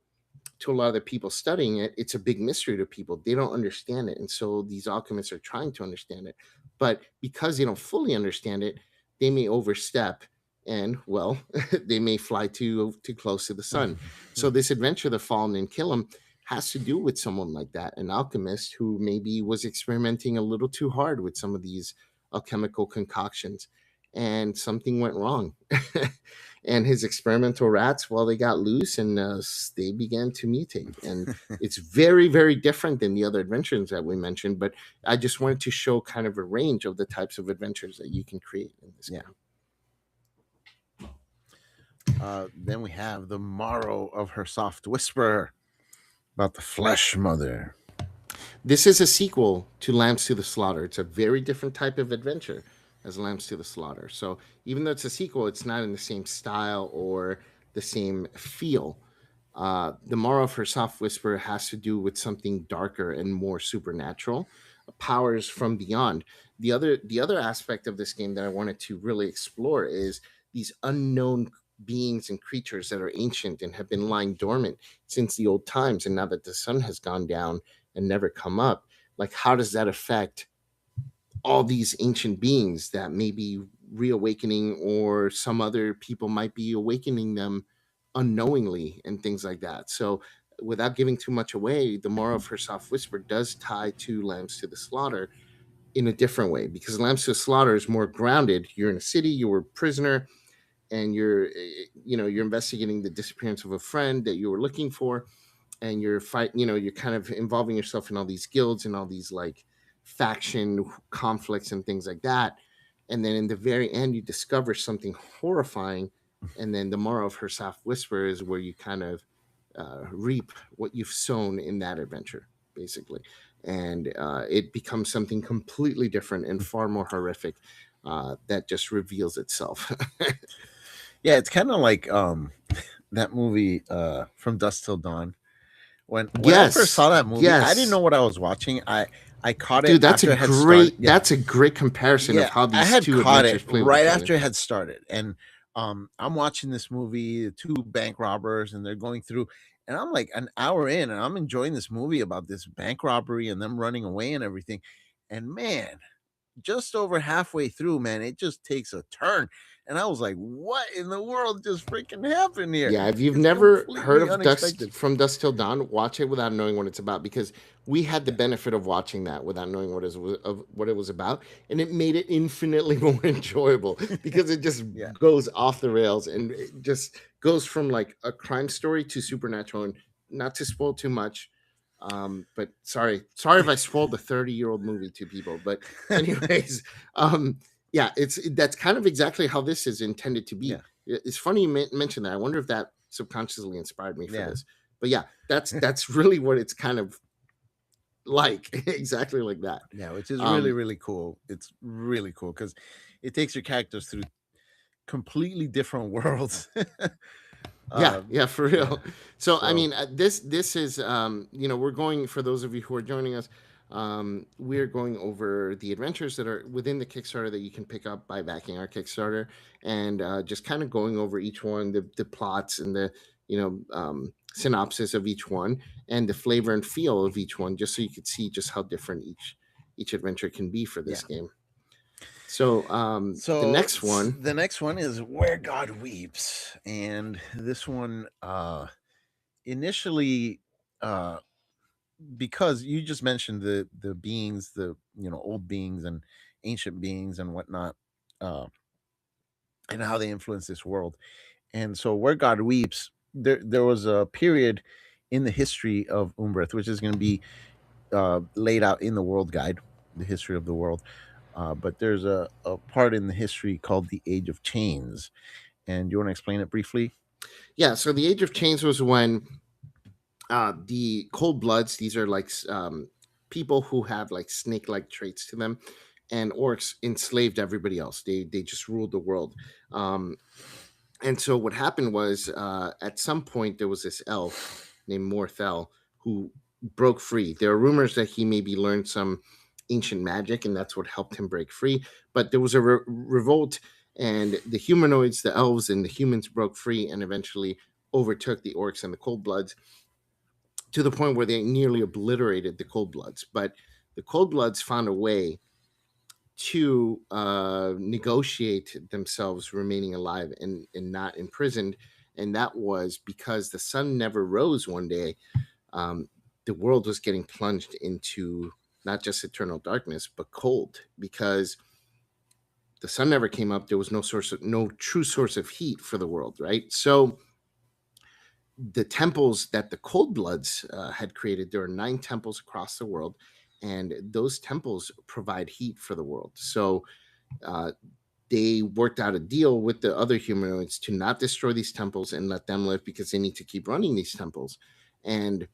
to a lot of the people studying it, it's a big mystery to people. They don't understand it. And so these alchemists are trying to understand it. But because they don't fully understand it, they may overstep and, well, they may fly too close to the sun. So this adventure, The Fallen and Kill 'em, has to do with someone like that, an alchemist who maybe was experimenting a little too hard with some of these alchemical concoctions. and something went wrong. And his experimental rats, well, they got loose and they began to mutate. And it's very, very different than the other adventures that we mentioned. But I just wanted to show kind of a range of the types of adventures that you can create in this Yeah. game. Then we have the morrow of her soft whisper about the flesh mother. This is a sequel to Lambs to the Slaughter. It's a very different type of adventure as Lambs to the Slaughter. So even though it's a sequel, it's not in the same style or the same feel. The Morrow of Her Soft Whisper has to do with something darker and more supernatural, powers from beyond. The other aspect of this game that I wanted to really explore is these unknown beings and creatures that are ancient and have been lying dormant since the old times, and now that the sun has gone down and never come up, like how does that affect all these ancient beings that may be reawakening, or some other people might be awakening them unknowingly and things like that. So without giving too much away, the moral of Her Soft Whisper does tie to Lambs to the Slaughter in a different way, because Lambs to the Slaughter is more grounded. You're in a city, you were a prisoner, and you're investigating the disappearance of a friend that you were looking for, and you're kind of involving yourself in all these guilds and all these like faction conflicts and things like that. And then in the very end you discover something horrifying, and then the moral of Her Soft Whisper is where you kind of reap what you've sown in that adventure, basically. And it becomes something completely different and far more horrific, that just reveals itself. Yeah, it's kind of like that movie From Dusk Till Dawn. When I first Yes, saw that movie, I didn't know yes. what I was watching. I caught it Dude, that's a after it had started. great Yeah, that's a great comparison of yeah, how I these had two caught it adventures play with right each other. after it had started, and I'm watching this movie, the two bank robbers, and they're going through, and I'm like an hour in, and I'm enjoying this movie about this bank robbery and them running away and everything, and man, just over halfway through, man, it just takes a turn. And I was like, what in the world just freaking happened here? Yeah, if you've It's never heard completely of Dust unexpected. from Dusk Till Dawn, watch it without knowing what it's about, because we had the Yeah. benefit of watching that without knowing what it was about, and it made it infinitely more enjoyable because it just Yeah. goes off the rails, and it just goes from like a crime story to supernatural. And not to spoil too much, but sorry if I spoiled the 30-year-old movie to people. But anyways, yeah, that's kind of exactly how this is intended to be. Yeah. It's funny you mentioned that. I wonder if that subconsciously inspired me for Yeah. this. But yeah, that's really what it's kind of like, exactly like that. Yeah. Which is really, Um, really cool. It's really cool because it takes your characters through completely different worlds. yeah, yeah, for Yeah. real. So I So, mean, this is we're going, for those of you who are joining us, we're going over the adventures that are within the Kickstarter that you can pick up by backing our Kickstarter, and just kind of going over each one, the plots and the synopsis of each one, and the flavor and feel of each one, just so you could see just how different each adventure can be for yeah. this game. So the next one, The next one is Where God Weeps. And this one, initially, uh, because you just mentioned the beings, the old beings and ancient beings and whatnot, uh, and how they influence this world. And so, Where God Weeps, there was a period in the history of Umbreth, which is going to be laid out in the World Guide, the history of the world. But there's a part in the history called the Age of Chains. And you want to explain it briefly? yeah. So the Age of Chains was when the Cold Bloods, these are like people who have like snake-like traits to them, and orcs enslaved everybody else. They just ruled the world. And so what happened was, at some point there was this elf named Morthel who broke free. There are rumors that he maybe learned some ancient magic, and that's what helped him break free. But there was a revolt, and the humanoids, the elves, and the humans broke free, and eventually overtook the orcs and the Cold Bloods, to the point where they nearly obliterated the Cold Bloods. But the Cold Bloods found a way to negotiate themselves remaining alive and not imprisoned. And that was because the sun never rose one day. Um, the world was getting plunged into not just eternal darkness, but cold, because the sun never came up, there was no true source of heat for the world, right? So the temples that the cold bloods had created, there are 9 temples across the world, and those temples provide heat for the world. So uh, they worked out a deal with the other humanoids to not destroy these temples and let them live, because they need to keep running these temples. And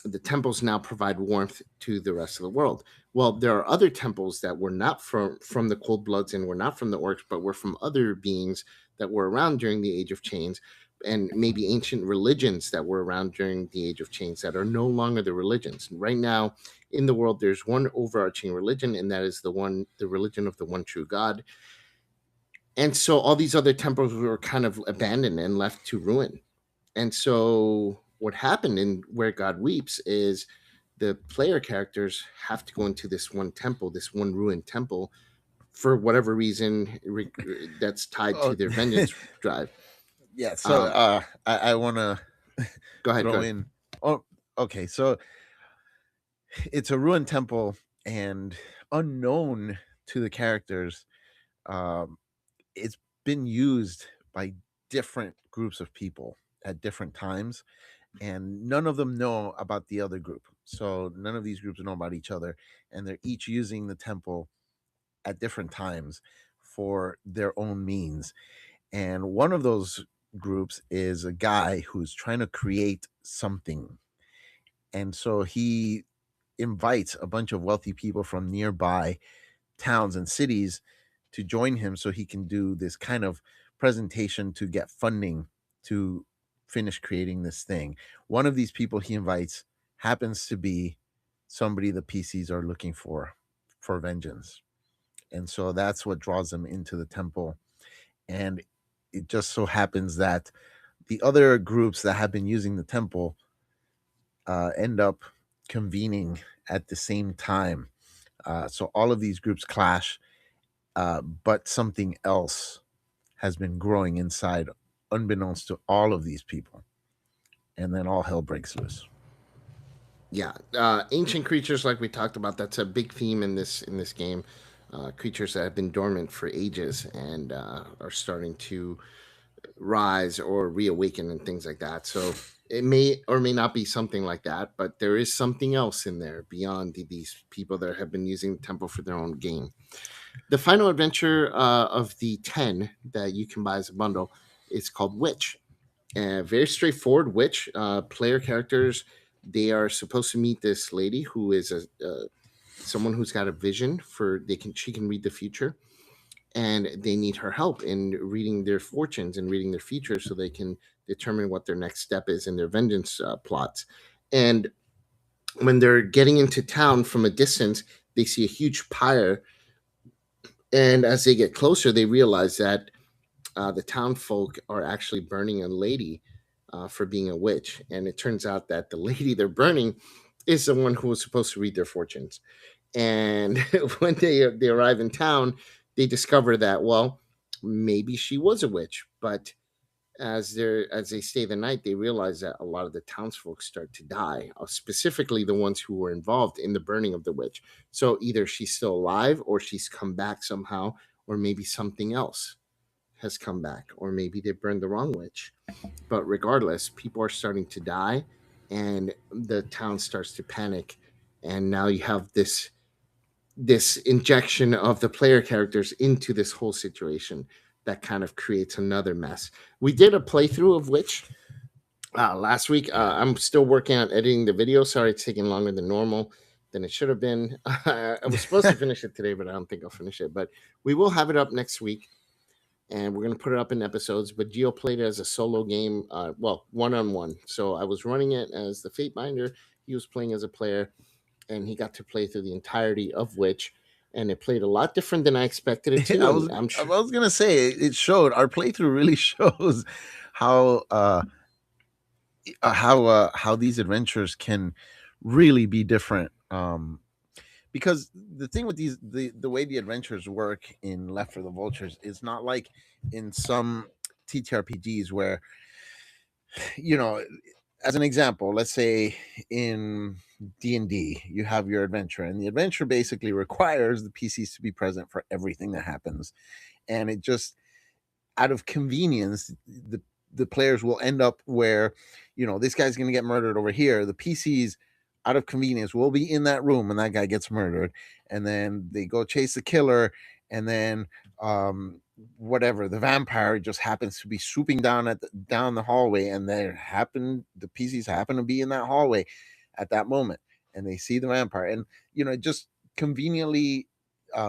the temples now provide warmth to the rest of the world. Well, there are other temples that were not from the cold bloods and were not from the orcs, but were from other beings that were around during the Age of Chains, and maybe ancient religions that were around during the Age of Chains that are no longer the religions. Right now in the world, there's one overarching religion, and that is the religion of the one true God. And so all these other temples were kind of abandoned and left to ruin. And so what happened in Where God Weeps is the player characters have to go into this one temple, this one ruined temple, for whatever reason that's tied Oh, to their vengeance drive. yeah. So Um, I want to Go ahead, go throw ahead. in. Oh, okay. So it's a ruined temple, and unknown to the characters, um, it's been used by different groups of people at different times, and none of them know about the other group. So none of these groups know about each other, and they're each using the temple at different times for their own means. And one of those groups is a guy who's trying to create something. And so he invites a bunch of wealthy people from nearby towns and cities to join him so he can do this kind of presentation to get funding to finish creating this thing. One of these people he invites happens to be somebody the PCs are looking for vengeance. And so that's what draws them into the temple. And it just so happens that the other groups that have been using the temple end up convening at the same time. So all of these groups clash, but something else has been growing inside, unbeknownst to all of these people. And then all hell breaks loose. Yeah, ancient creatures, like we talked about, that's a big theme in this game. Creatures that have been dormant for ages and are starting to rise or reawaken and things like that. So it may or may not be something like that, but there is something else in there beyond these people that have been using the temple for their own gain. The final adventure of the 10 that you can buy as a bundle is called Witch. Very straightforward Witch. Player characters, they are supposed to meet this lady who is someone who's got a vision for she can read the future, and they need her help in reading their fortunes and reading their future so they can determine what their next step is in their vengeance plots. And when they're getting into town from a distance, they see a huge pyre, and as they get closer, they realize that the town folk are actually burning a lady for being a witch. And it turns out that the lady they're burning is the one who was supposed to read their fortunes. And when they arrive in town, they discover that, well, maybe she was a witch, but as they stay the night, they realize that a lot of the townsfolk start to die, specifically the ones who were involved in the burning of the witch. So either she's still alive, or she's come back somehow, or maybe something else has come back, or maybe they burned the wrong witch. But regardless, people are starting to die, and the town starts to panic. And now you have this injection of the player characters into this whole situation that kind of creates another mess. We did a playthrough of which last week. I'm still working on editing the video. Sorry, it's taking longer than normal than it should have been. I was supposed to finish it today, but I don't think I'll finish it. But we will have it up next week, and we're going to put it up in episodes. But Geo played it as a solo game, well, one on one. So I was running it as the Fate Binder. He was playing as a player, and he got to play through the entirety of which, and it played a lot different than I expected it to. I And was I'm I sure, was gonna say it showed our playthrough really shows how how these adventures can really be different. Because the thing with the way the adventures work in Left for the Vultures is not like in some TTRPGs where you know as an example, let's say in D&D, you have your adventure, and the adventure basically requires the PCs to be present for everything that happens. And it just, out of convenience, the players will end up where, this guy's going to get murdered over here. The PCs, out of convenience, will be in that room when that guy gets murdered, and then they go chase the killer, and then whatever, the vampire just happens to be swooping down the hallway, and the PCs happen to be in that hallway at that moment, and they see the vampire, and it just conveniently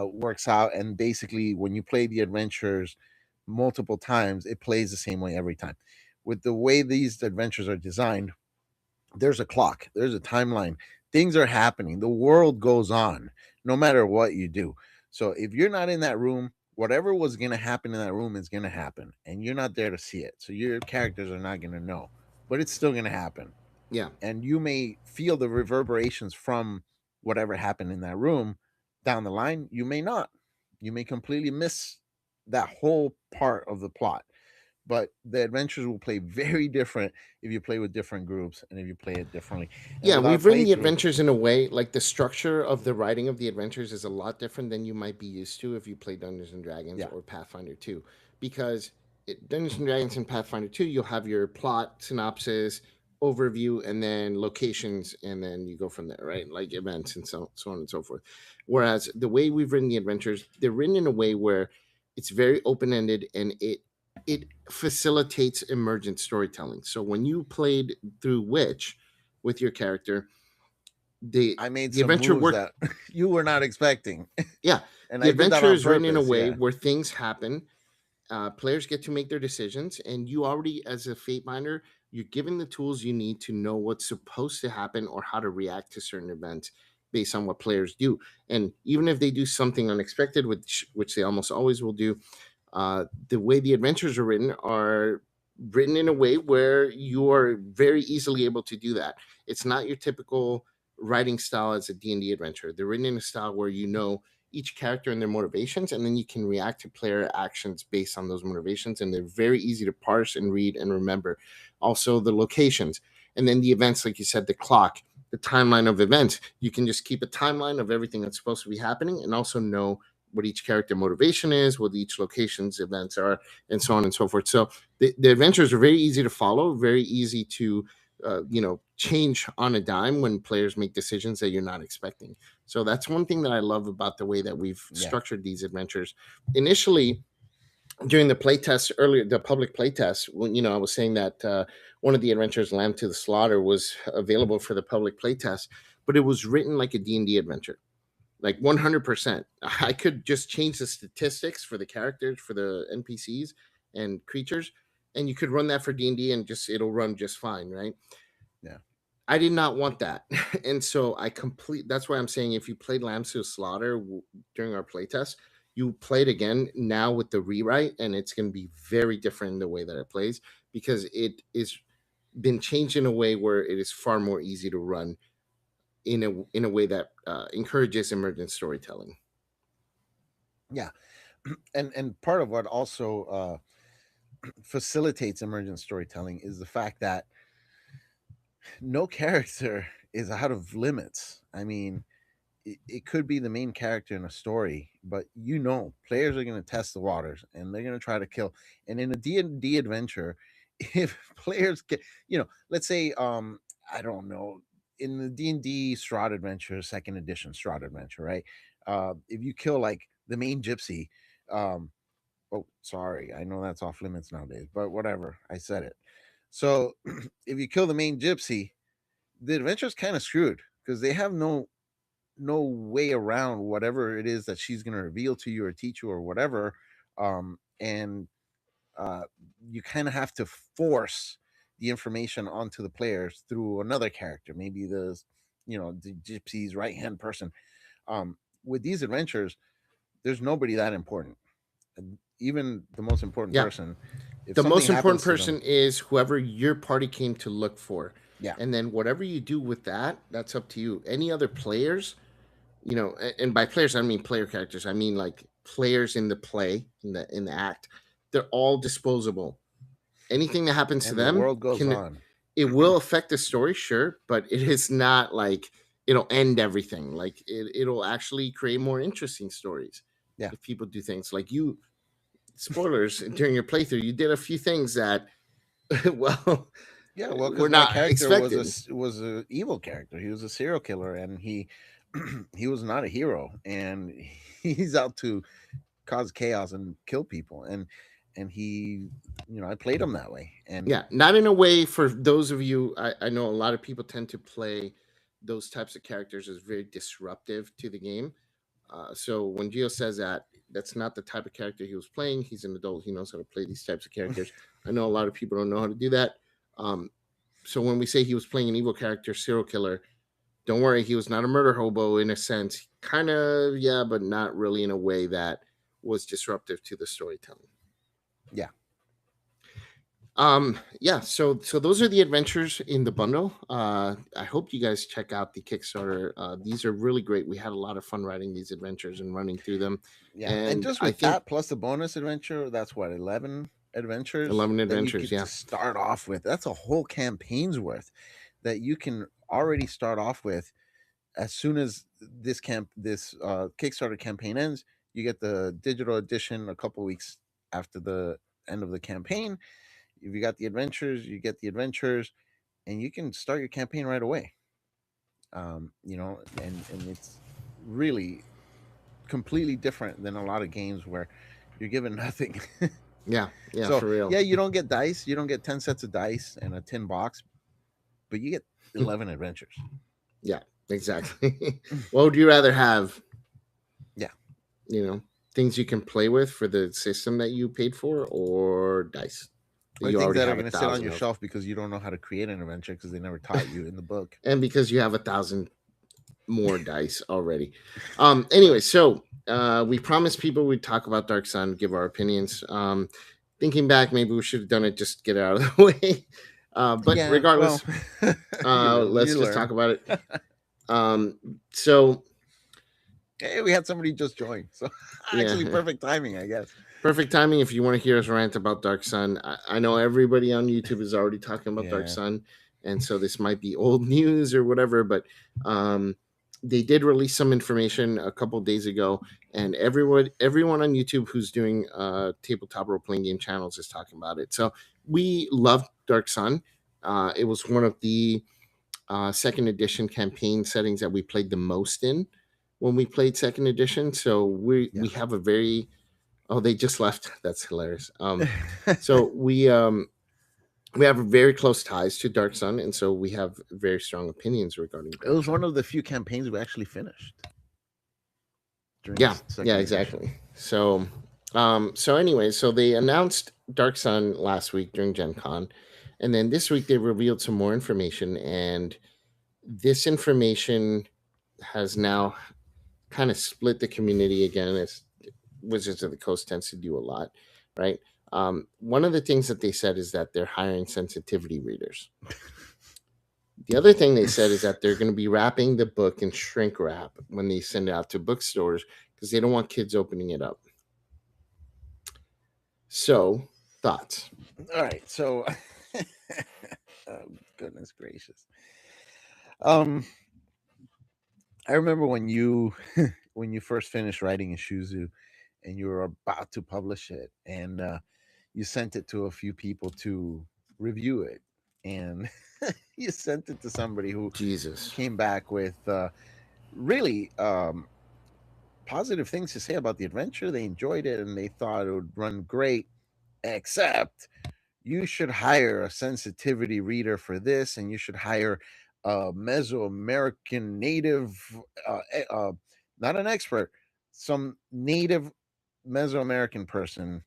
works out. And basically, when you play the adventures multiple times, it plays the same way every time. With the way these adventures are designed, there's a clock, there's a timeline, things are happening, the world goes on no matter what you do. So if you're not in that room, whatever was going to happen in that room is going to happen, and you're not there to see it. So your characters are not going to know, but it's still going to happen. Yeah. And you may feel the reverberations from whatever happened in that room down the line. You may not. You may completely miss that whole part of the plot. But the adventures will play very different if you play with different groups and if you play it differently. And Yeah, with our we've written the playthrough, adventures in a way like the structure of the writing of the adventures is a lot different than you might be used to if you play Dungeons and Dragons yeah, or Pathfinder 2. Because Dungeons and Dragons and Pathfinder 2, you'll have your plot, synopsis, overview, and then locations, and then you go from there, right? Like events and so on and so forth. Whereas the way we've written the adventures, they're written in a way where it's very open ended and it facilitates emergent storytelling. So when you played through Witch with your character, the I made the some adventure moves work. that you were not expecting. Yeah, And the I did that adventure on is written in a purpose. way Yeah. where things happen. Players get to make their decisions, and you already, as a fate minder, you're given the tools you need to know what's supposed to happen or how to react to certain events based on what players do. And even if they do something unexpected, which they almost always will do, the way the adventures are written in a way where you are very easily able to do that. It's not your typical writing style as a D&D adventure. They're written in a style where you know each character and their motivations, and then you can react to player actions based on those motivations, and they're very easy to parse and read and remember. Also the locations, and then the events, like you said, the clock, the timeline of events. You can just keep a timeline of everything that's supposed to be happening and also know what each character motivation is, what each location's events are, and so on and so forth. So the adventures are very easy to follow, very easy to change on a dime when players make decisions that you're not expecting. So that's one thing that I love about the way that we've Yeah. structured these adventures. Initially, during the playtest earlier, the public playtest, when I was saying that one of the adventures, Lamb to the Slaughter, was available for the public playtest, but it was written like a D&D adventure, like 100%. I could just change the statistics for the characters, for the NPCs and creatures, and you could run that for D&D and just it'll run just fine, right? Yeah. I did not want that. And so that's why I'm saying if you played Lambs to Slaughter during our playtest, you play it again now with the rewrite, and it's going to be very different in the way that it plays because it is been changed in a way where it is far more easy to run in a way that encourages emergent storytelling. Yeah. And part of what also facilitates emergent storytelling is the fact that no character is out of limits. I mean, it could be the main character in a story, but players are going to test the waters and they're going to try to kill. And in a D&D adventure, if players get, let's say, I don't know, in the D&D Strahd adventure, second edition Strahd adventure, right? If you kill like the main gypsy, um, oh, sorry, I know that's off limits nowadays, but whatever, I said it. So if you kill the main gypsy, the adventure's kind of screwed because they have no way around whatever it is that she's going to reveal to you or teach you or whatever. And uh, you kind of have to force the information onto the players through another character, maybe the gypsy's right hand person. With these adventures, there's nobody that important. Even the most important Yeah. person, if The something most important happens to them, person is whoever your party came to look for. yeah, And then whatever you do with that, that's up to you. Any other players, and by players I don't mean player characters. I mean like players in the play, in the act. They're all disposable. Anything that happens to and the them world goes can on. it will affect the story, sure, but it is not like it'll end everything. Like it'll actually create more interesting stories Yeah. if people do things like you. Spoilers during your playthrough, you did a few things that, well, Yeah, well, were because my not character expected. was a evil character. He was a serial killer, and he was not a hero, and he's out to cause chaos and kill people, and he, I played him that way, and Yeah, not in a way for those of you. I know a lot of people tend to play those types of characters as very disruptive to the game. So when Gio says that, that's not the type of character he was playing. He's an adult. He knows how to play these types of characters. I know a lot of people don't know how to do that. Um, so when we say he was playing an evil character, serial killer, don't worry, he was not a murder hobo in a sense. Kind of, yeah, but not really in a way that was disruptive to the storytelling. yeah, Yeah, so those are the adventures in the bundle. I hope you guys check out the Kickstarter. These are really great. We had a lot of fun writing these adventures and running through them. yeah, and And just I with think that plus the bonus adventure, that's what 11 adventures 11 that you adventures, get to yeah. start off with. That's a whole campaign's worth that you can already start off with as soon as this Kickstarter campaign ends. You get the digital edition a couple weeks after the end of the campaign. If you got the adventures, you get the adventures, and you can start your campaign right away. And it's really completely different than a lot of games where you're given nothing. Yeah, yeah, So for real. yeah, you don't get dice, you don't get 10 sets of dice and a tin box, but you get 11 adventures. Yeah, exactly. What would you rather have? Yeah. You know, things you can play with for the system that you paid for, or dice that Or you things already that are have a going to sit on thousand your of, shelf because you don't know how to create an adventure because they never taught you in the book. and because you have a thousand more dice already. Anyway, so we promised people we'd talk about Dark Sun, give our opinions. Thinking back, maybe we should have done it, just get it out of the way. But Yeah, well, regardless, let's you just talk learn. about it. So Hey, we had somebody just join, so actually yeah, perfect timing, I guess. perfect timing if you want to hear us rant about Dark Sun. I know everybody on YouTube is already talking about Dark Yeah, Sun, and so this might be old news or whatever, but they did release some information a couple days ago, and everyone on YouTube who's doing tabletop role playing game channels is talking about it. So we love Dark Sun. It was one of the second edition campaign settings that we played the most in when we played second edition. So we yeah. have a very oh, they just left. That's hilarious. So we have very close ties to Dark Sun, and so we have very strong opinions regarding It Dark was Sun. one of the few campaigns we actually finished during Yeah, yeah, second edition. exactly. So anyway, so they announced Dark Sun last week during Gen Con, and then this week they revealed some more information, and this information has now kind of split the community again, as Wizards of the Coast tends to do a lot, right? One of the things that they said is that they're hiring sensitivity readers. The other thing they said is that they're going to be wrapping the book in shrink wrap when they send it out to bookstores because they don't want kids opening it up. So, thoughts? All right, so oh, goodness gracious. Um, I remember when you when you first finished writing Ishuzu and you were about to publish it, and you sent it to a few people to review it, and you sent it to somebody who Jesus. came back with really positive things to say about the adventure. They enjoyed it and they thought it would run great, except you should hire a sensitivity reader for this, and you should hire a Mesoamerican native, not an expert, some native Mesoamerican person.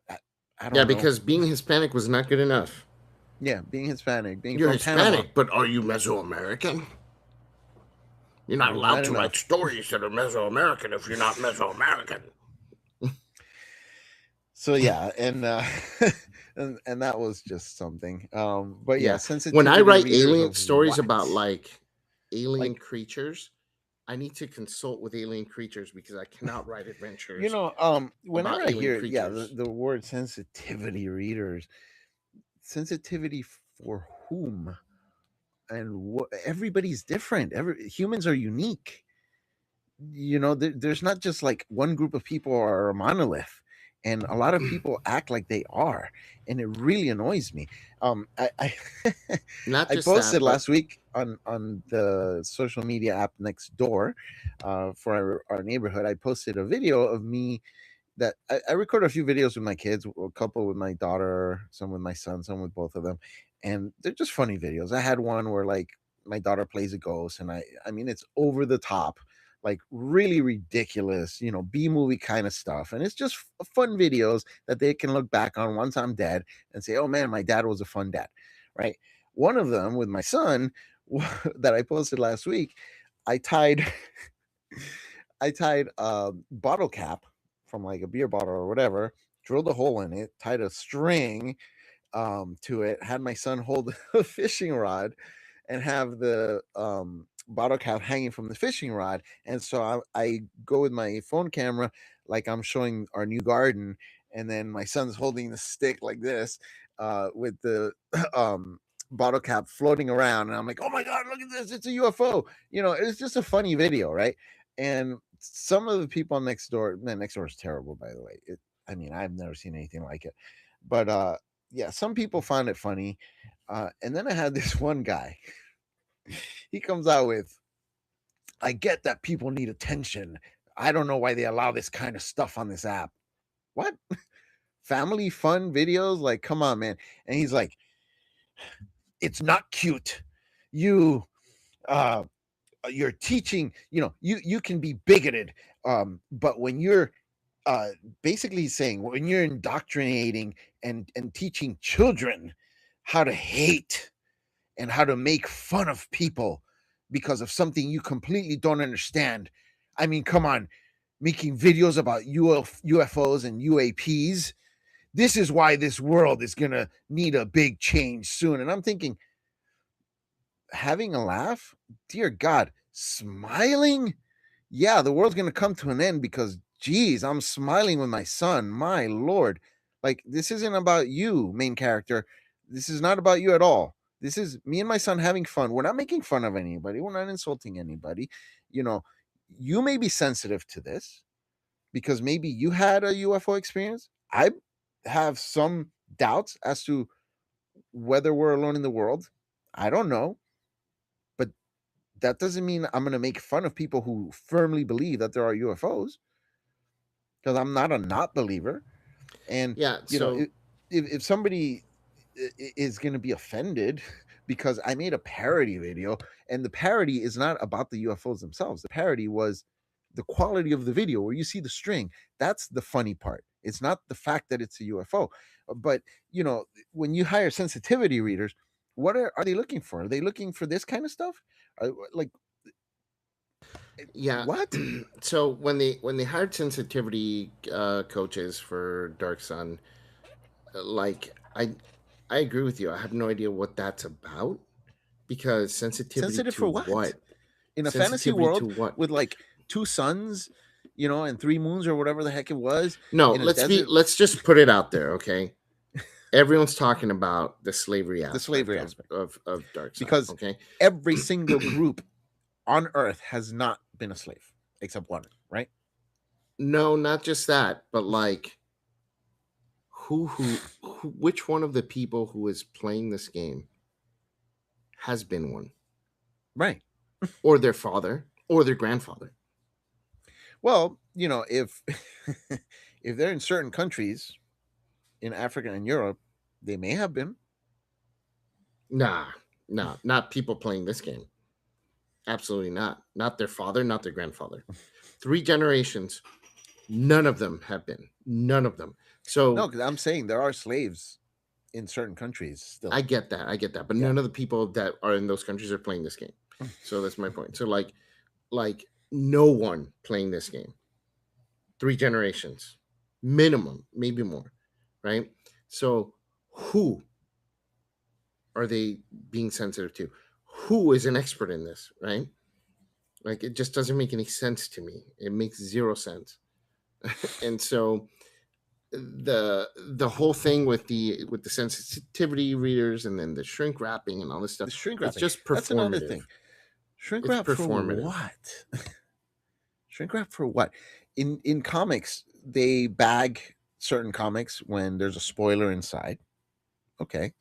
I Yeah, don't know. because being Hispanic was not good enough. Yeah, being Hispanic, being You're from Panama, Hispanic, but are you Mesoamerican? You're not was allowed not to write enough. stories that are Mesoamerican if you're not Mesoamerican. So yeah, and and that was just something. But yeah, Yeah. When I sensitivity write readers alien of stories what? about like alien Like, creatures, I need to consult with alien creatures because I cannot write you adventures know, whenever about I alien hear, yeah, the, creatures. the word sensitivity readers, sensitivity for whom? And everybody's different. Humans are unique. There's not just like one group of people are a monolith, and a lot of people act like they are, and it really annoys me. I Not I just posted that, but last week on the social media app next door, for our neighborhood. I posted a video of me that I record a few videos with my kids, a couple with my daughter, some with my son, some with both of them, and they're just funny videos. I had one where like my daughter plays a ghost, and I mean it's over the top, like really ridiculous, B movie kind of stuff, and it's just fun videos that they can look back on once I'm dead and say, "Oh man, my dad was a fun dad," right? One of them with my son that I posted last week, I tied I tied a bottle cap from like a beer bottle or whatever, drilled a hole in it, tied a string to it, had my son hold a fishing rod and have the bottle cap hanging from the fishing rod. And so I go with my phone camera, like I'm showing our new garden, and then my son's holding the stick like this, with the bottle cap floating around. And I'm like, oh my God, look at this. It's a UFO. It's just a funny video, right? And some of the people next door, man, next door is terrible, by the way. I mean, I've never seen anything like it. But yeah, some people found it funny. And then I had this one guy. He comes out with, I get that people need attention. I don't know why they allow this kind of stuff on this app. What? Family fun videos? Like, come on, man. And he's like, it's not cute. You uh you're teaching, you can be bigoted. But when you're uh basically saying when you're indoctrinating and teaching children how to hate and how to make fun of people because of something you completely don't understand. I mean, come on, making videos about UFOs and UAPs. This is why this world is going to need a big change soon. And I'm thinking, having a laugh? Dear God, smiling? Yeah, the world's going to come to an end because, geez, I'm smiling with my son. My Lord. Like, this isn't about you, main character. This is not about you at all. This is me and my son having fun. We're not making fun of anybody. We're not insulting anybody. You know, you may be sensitive to this because maybe you had a UFO experience. I have some doubts as to whether we're alone in the world. I don't know. But that doesn't mean I'm going to make fun of people who firmly believe that there are UFOs because I'm not a not believer. And, yeah. you know, So if somebody is going to be offended because I made a parody video, and the parody is not about the UFOs themselves. The parody was the quality of the video where you see the string. That's the funny part. It's not the fact that it's a UFO. But, when you hire sensitivity readers, what are they looking for? Are they looking for this kind of stuff? Like, yeah. what? So when they hired sensitivity coaches for Dark Sun, like I agree with you. I have no idea what that's about because sensitivity Sensitive to for what? what? In a fantasy Sensitivity to world what? with like two suns, and three moons or whatever the heck it was No, in a desert, let's just put it out there, okay? Everyone's talking about the slavery the aspect slavery of aspect. Dark Sun, Because okay? every single group on Earth has not been a slave except one, right? No, not just that, but like who which one of the people who is playing this game has been one, Right. or their father, or their grandfather? Well, if if they're in certain countries in Africa and Europe, they may have been. Nah, nah, not people playing this game. Absolutely not. Not their father, not their grandfather. Three generations, none of them have been. None of them. No, So because I'm saying there are slaves in certain countries I still. get that. I get that. But Yeah. none of the people that are in those countries are playing this game. So that's my point. So like no one playing this game. Three generations. Minimum, maybe more. Right? So who are they being sensitive to? Who is an expert in this, right? Like it just doesn't make any sense to me. It makes zero sense. And so the whole thing with the sensitivity readers and then the shrink wrapping and all this stuff, The shrink it's wrapping. just That's another performative. thing. Shrink It's wrap for performative. what? Shrink wrap for what? In comics, they bag certain comics when there's a spoiler inside. Okay.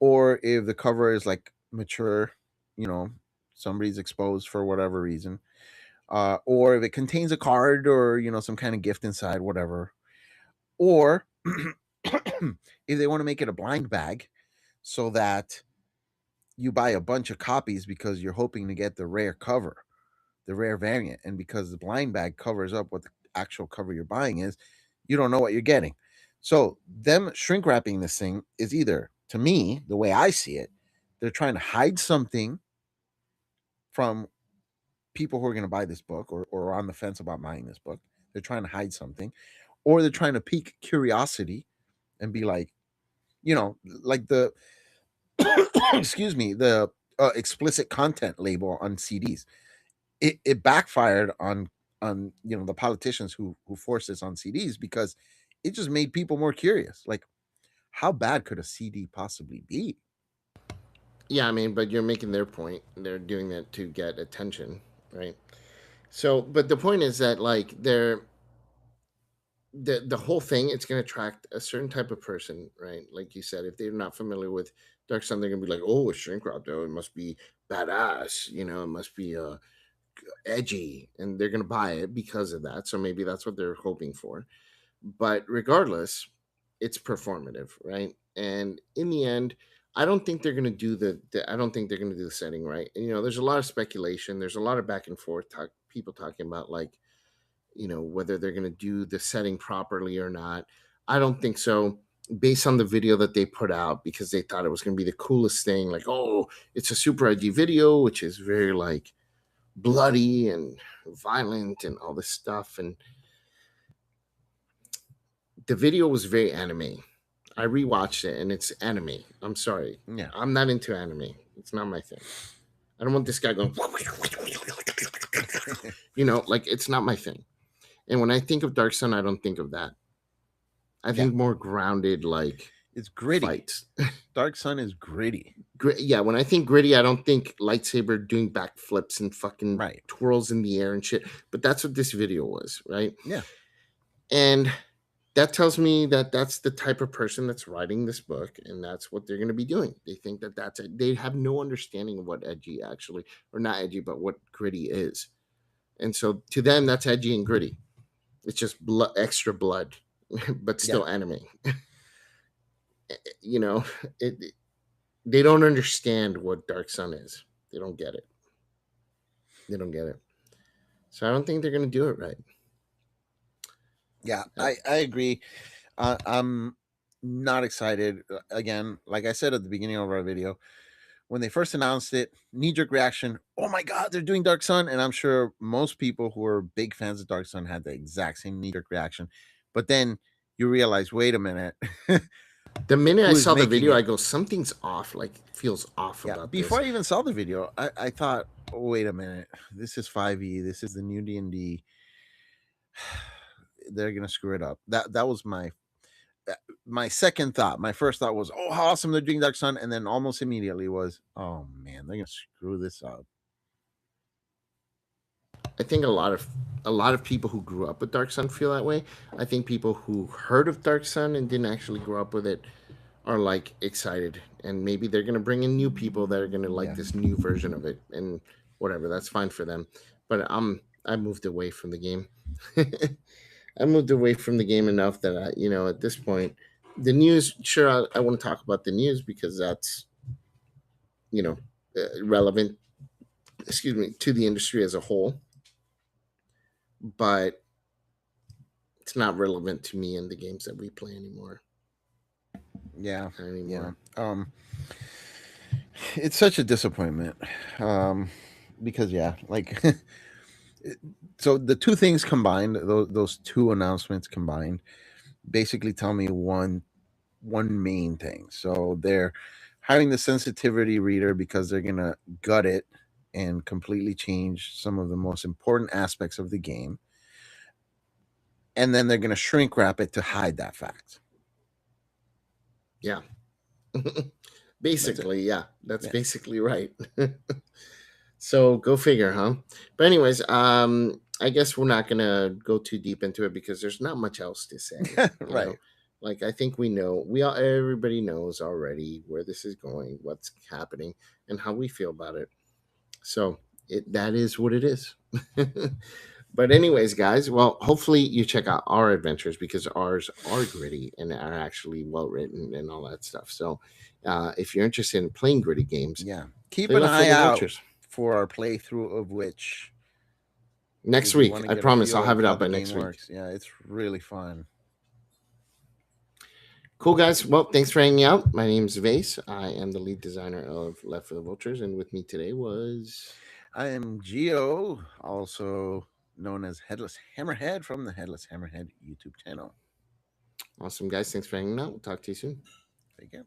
Or if the cover is like mature, you know, somebody's exposed for whatever reason. Or if it contains a card or, some kind of gift inside, whatever. Or if they want to make it a blind bag so that you buy a bunch of copies because you're hoping to get the rare cover, the rare variant. And because the blind bag covers up what the actual cover you're buying is, you don't know what you're getting. So, them shrink wrapping this thing is either, to me, the way I see it, they're trying to hide something from people who are going to buy this book or are on the fence about buying this book. They're trying to hide something, or they're trying to pique curiosity and be like, like the excuse me, the explicit content label on CDs. It backfired on the politicians who forced this on CDs because it just made people more curious. Like, how bad could a CD possibly be? Yeah, I mean, but you're making their point. They're doing that to get attention, right? So, but the point is that like the whole thing, it's going to attract a certain type of person, right? Like you said, if they're not familiar with Dark Sun, they're going to be like, "Oh, a shrink wrap, though. It must be badass. It must be edgy," and they're going to buy it because of that. So maybe that's what they're hoping for. But regardless, it's performative, right? And in the end, I don't think they're going to do I don't think they're going to do the setting right. And, there's a lot of speculation. There's a lot of back and forth people talking about like, whether they're going to do the setting properly or not. I don't think so. Based on the video that they put out, because they thought it was going to be the coolest thing. Like, oh, it's a super edgy video, which is very like bloody and violent and all this stuff. And the video was very anime. I rewatched it and it's anime. I'm sorry. Yeah. I'm not into anime. It's not my thing. I don't want this guy going, like it's not my thing. And when I think of Dark Sun, I don't think of that. I think more grounded, like it's gritty. Fights. Dark Sun is gritty. Yeah, when I think gritty, I don't think lightsaber doing backflips and fucking Right. twirls in the air and shit. But that's what this video was, right? Yeah. And that tells me that that's the type of person that's writing this book, and that's what they're going to be doing. They think that that's it. They have no understanding of what edgy actually, or not edgy, but what gritty is. And so to them, that's edgy and gritty. It's just extra blood, but still anime. They don't understand what Dark Sun is. They don't get it. They don't get it. So I don't think they're going to do it right. Yeah, I agree. I'm not excited. Again, like I said at the beginning of our video, when they first announced it, knee-jerk reaction, oh my God, they're doing Dark Sun. And I'm sure most people who are big fans of Dark Sun had the exact same knee-jerk reaction. But then you realize, wait a minute. The minute I saw the video, I go, something's off. Like, feels off about before this. I even saw the video, I thought, oh, wait a minute. This is 5e. This is the new D&D. They're going to screw it up. That was my second thought. My first thought was, oh, how awesome they're doing Dark Sun. And then almost immediately was, oh, man, they're going to screw this up. I think a lot of people who grew up with Dark Sun feel that way. I think people who heard of Dark Sun and didn't actually grow up with it are like excited, and maybe they're gonna bring in new people that are gonna like this new version of it, and whatever. That's fine for them. But I moved away from the game. I moved away from the game enough that at this point, the news. Sure, I want to talk about the news because that's relevant. Excuse me, to the industry as a whole. But it's not relevant to me in the games that we play anymore. Yeah. Not anymore. Yeah. It's such a disappointment. Because like so the two things combined, those two announcements combined, basically tell me one main thing. So they're hiring the sensitivity reader because they're gonna gut it and completely change some of the most important aspects of the game. and then they're going to shrink wrap it to hide that fact. Yeah. That's Basically, yeah. That's Yeah. basically right. So go figure, huh? But anyways, I guess we're not gonna go too deep into it because there's not much else to say. You know, Right. like I think we know, we all, everybody knows already where this is going, what's happening, and how we feel about it. So that is what it is. But anyways, guys, well, hopefully you check out our adventures because ours are gritty and are actually well written and all that stuff. So if you're interested in playing gritty games, Yeah. Keep play an Left for eye the out Vultures. for our playthrough of which, Next if you week, want to I get a promise I'll feel have of it how out the by game next week. works. Yeah, it's really fun. Cool, guys. Well, thanks for hanging out. My name is Vase. I am the lead designer of Left for the Vultures, and with me today was I am Geo, also known as Headless Hammerhead from the Headless Hammerhead YouTube channel. awesome, guys. Thanks for hanging out. We'll talk to you soon. Take care.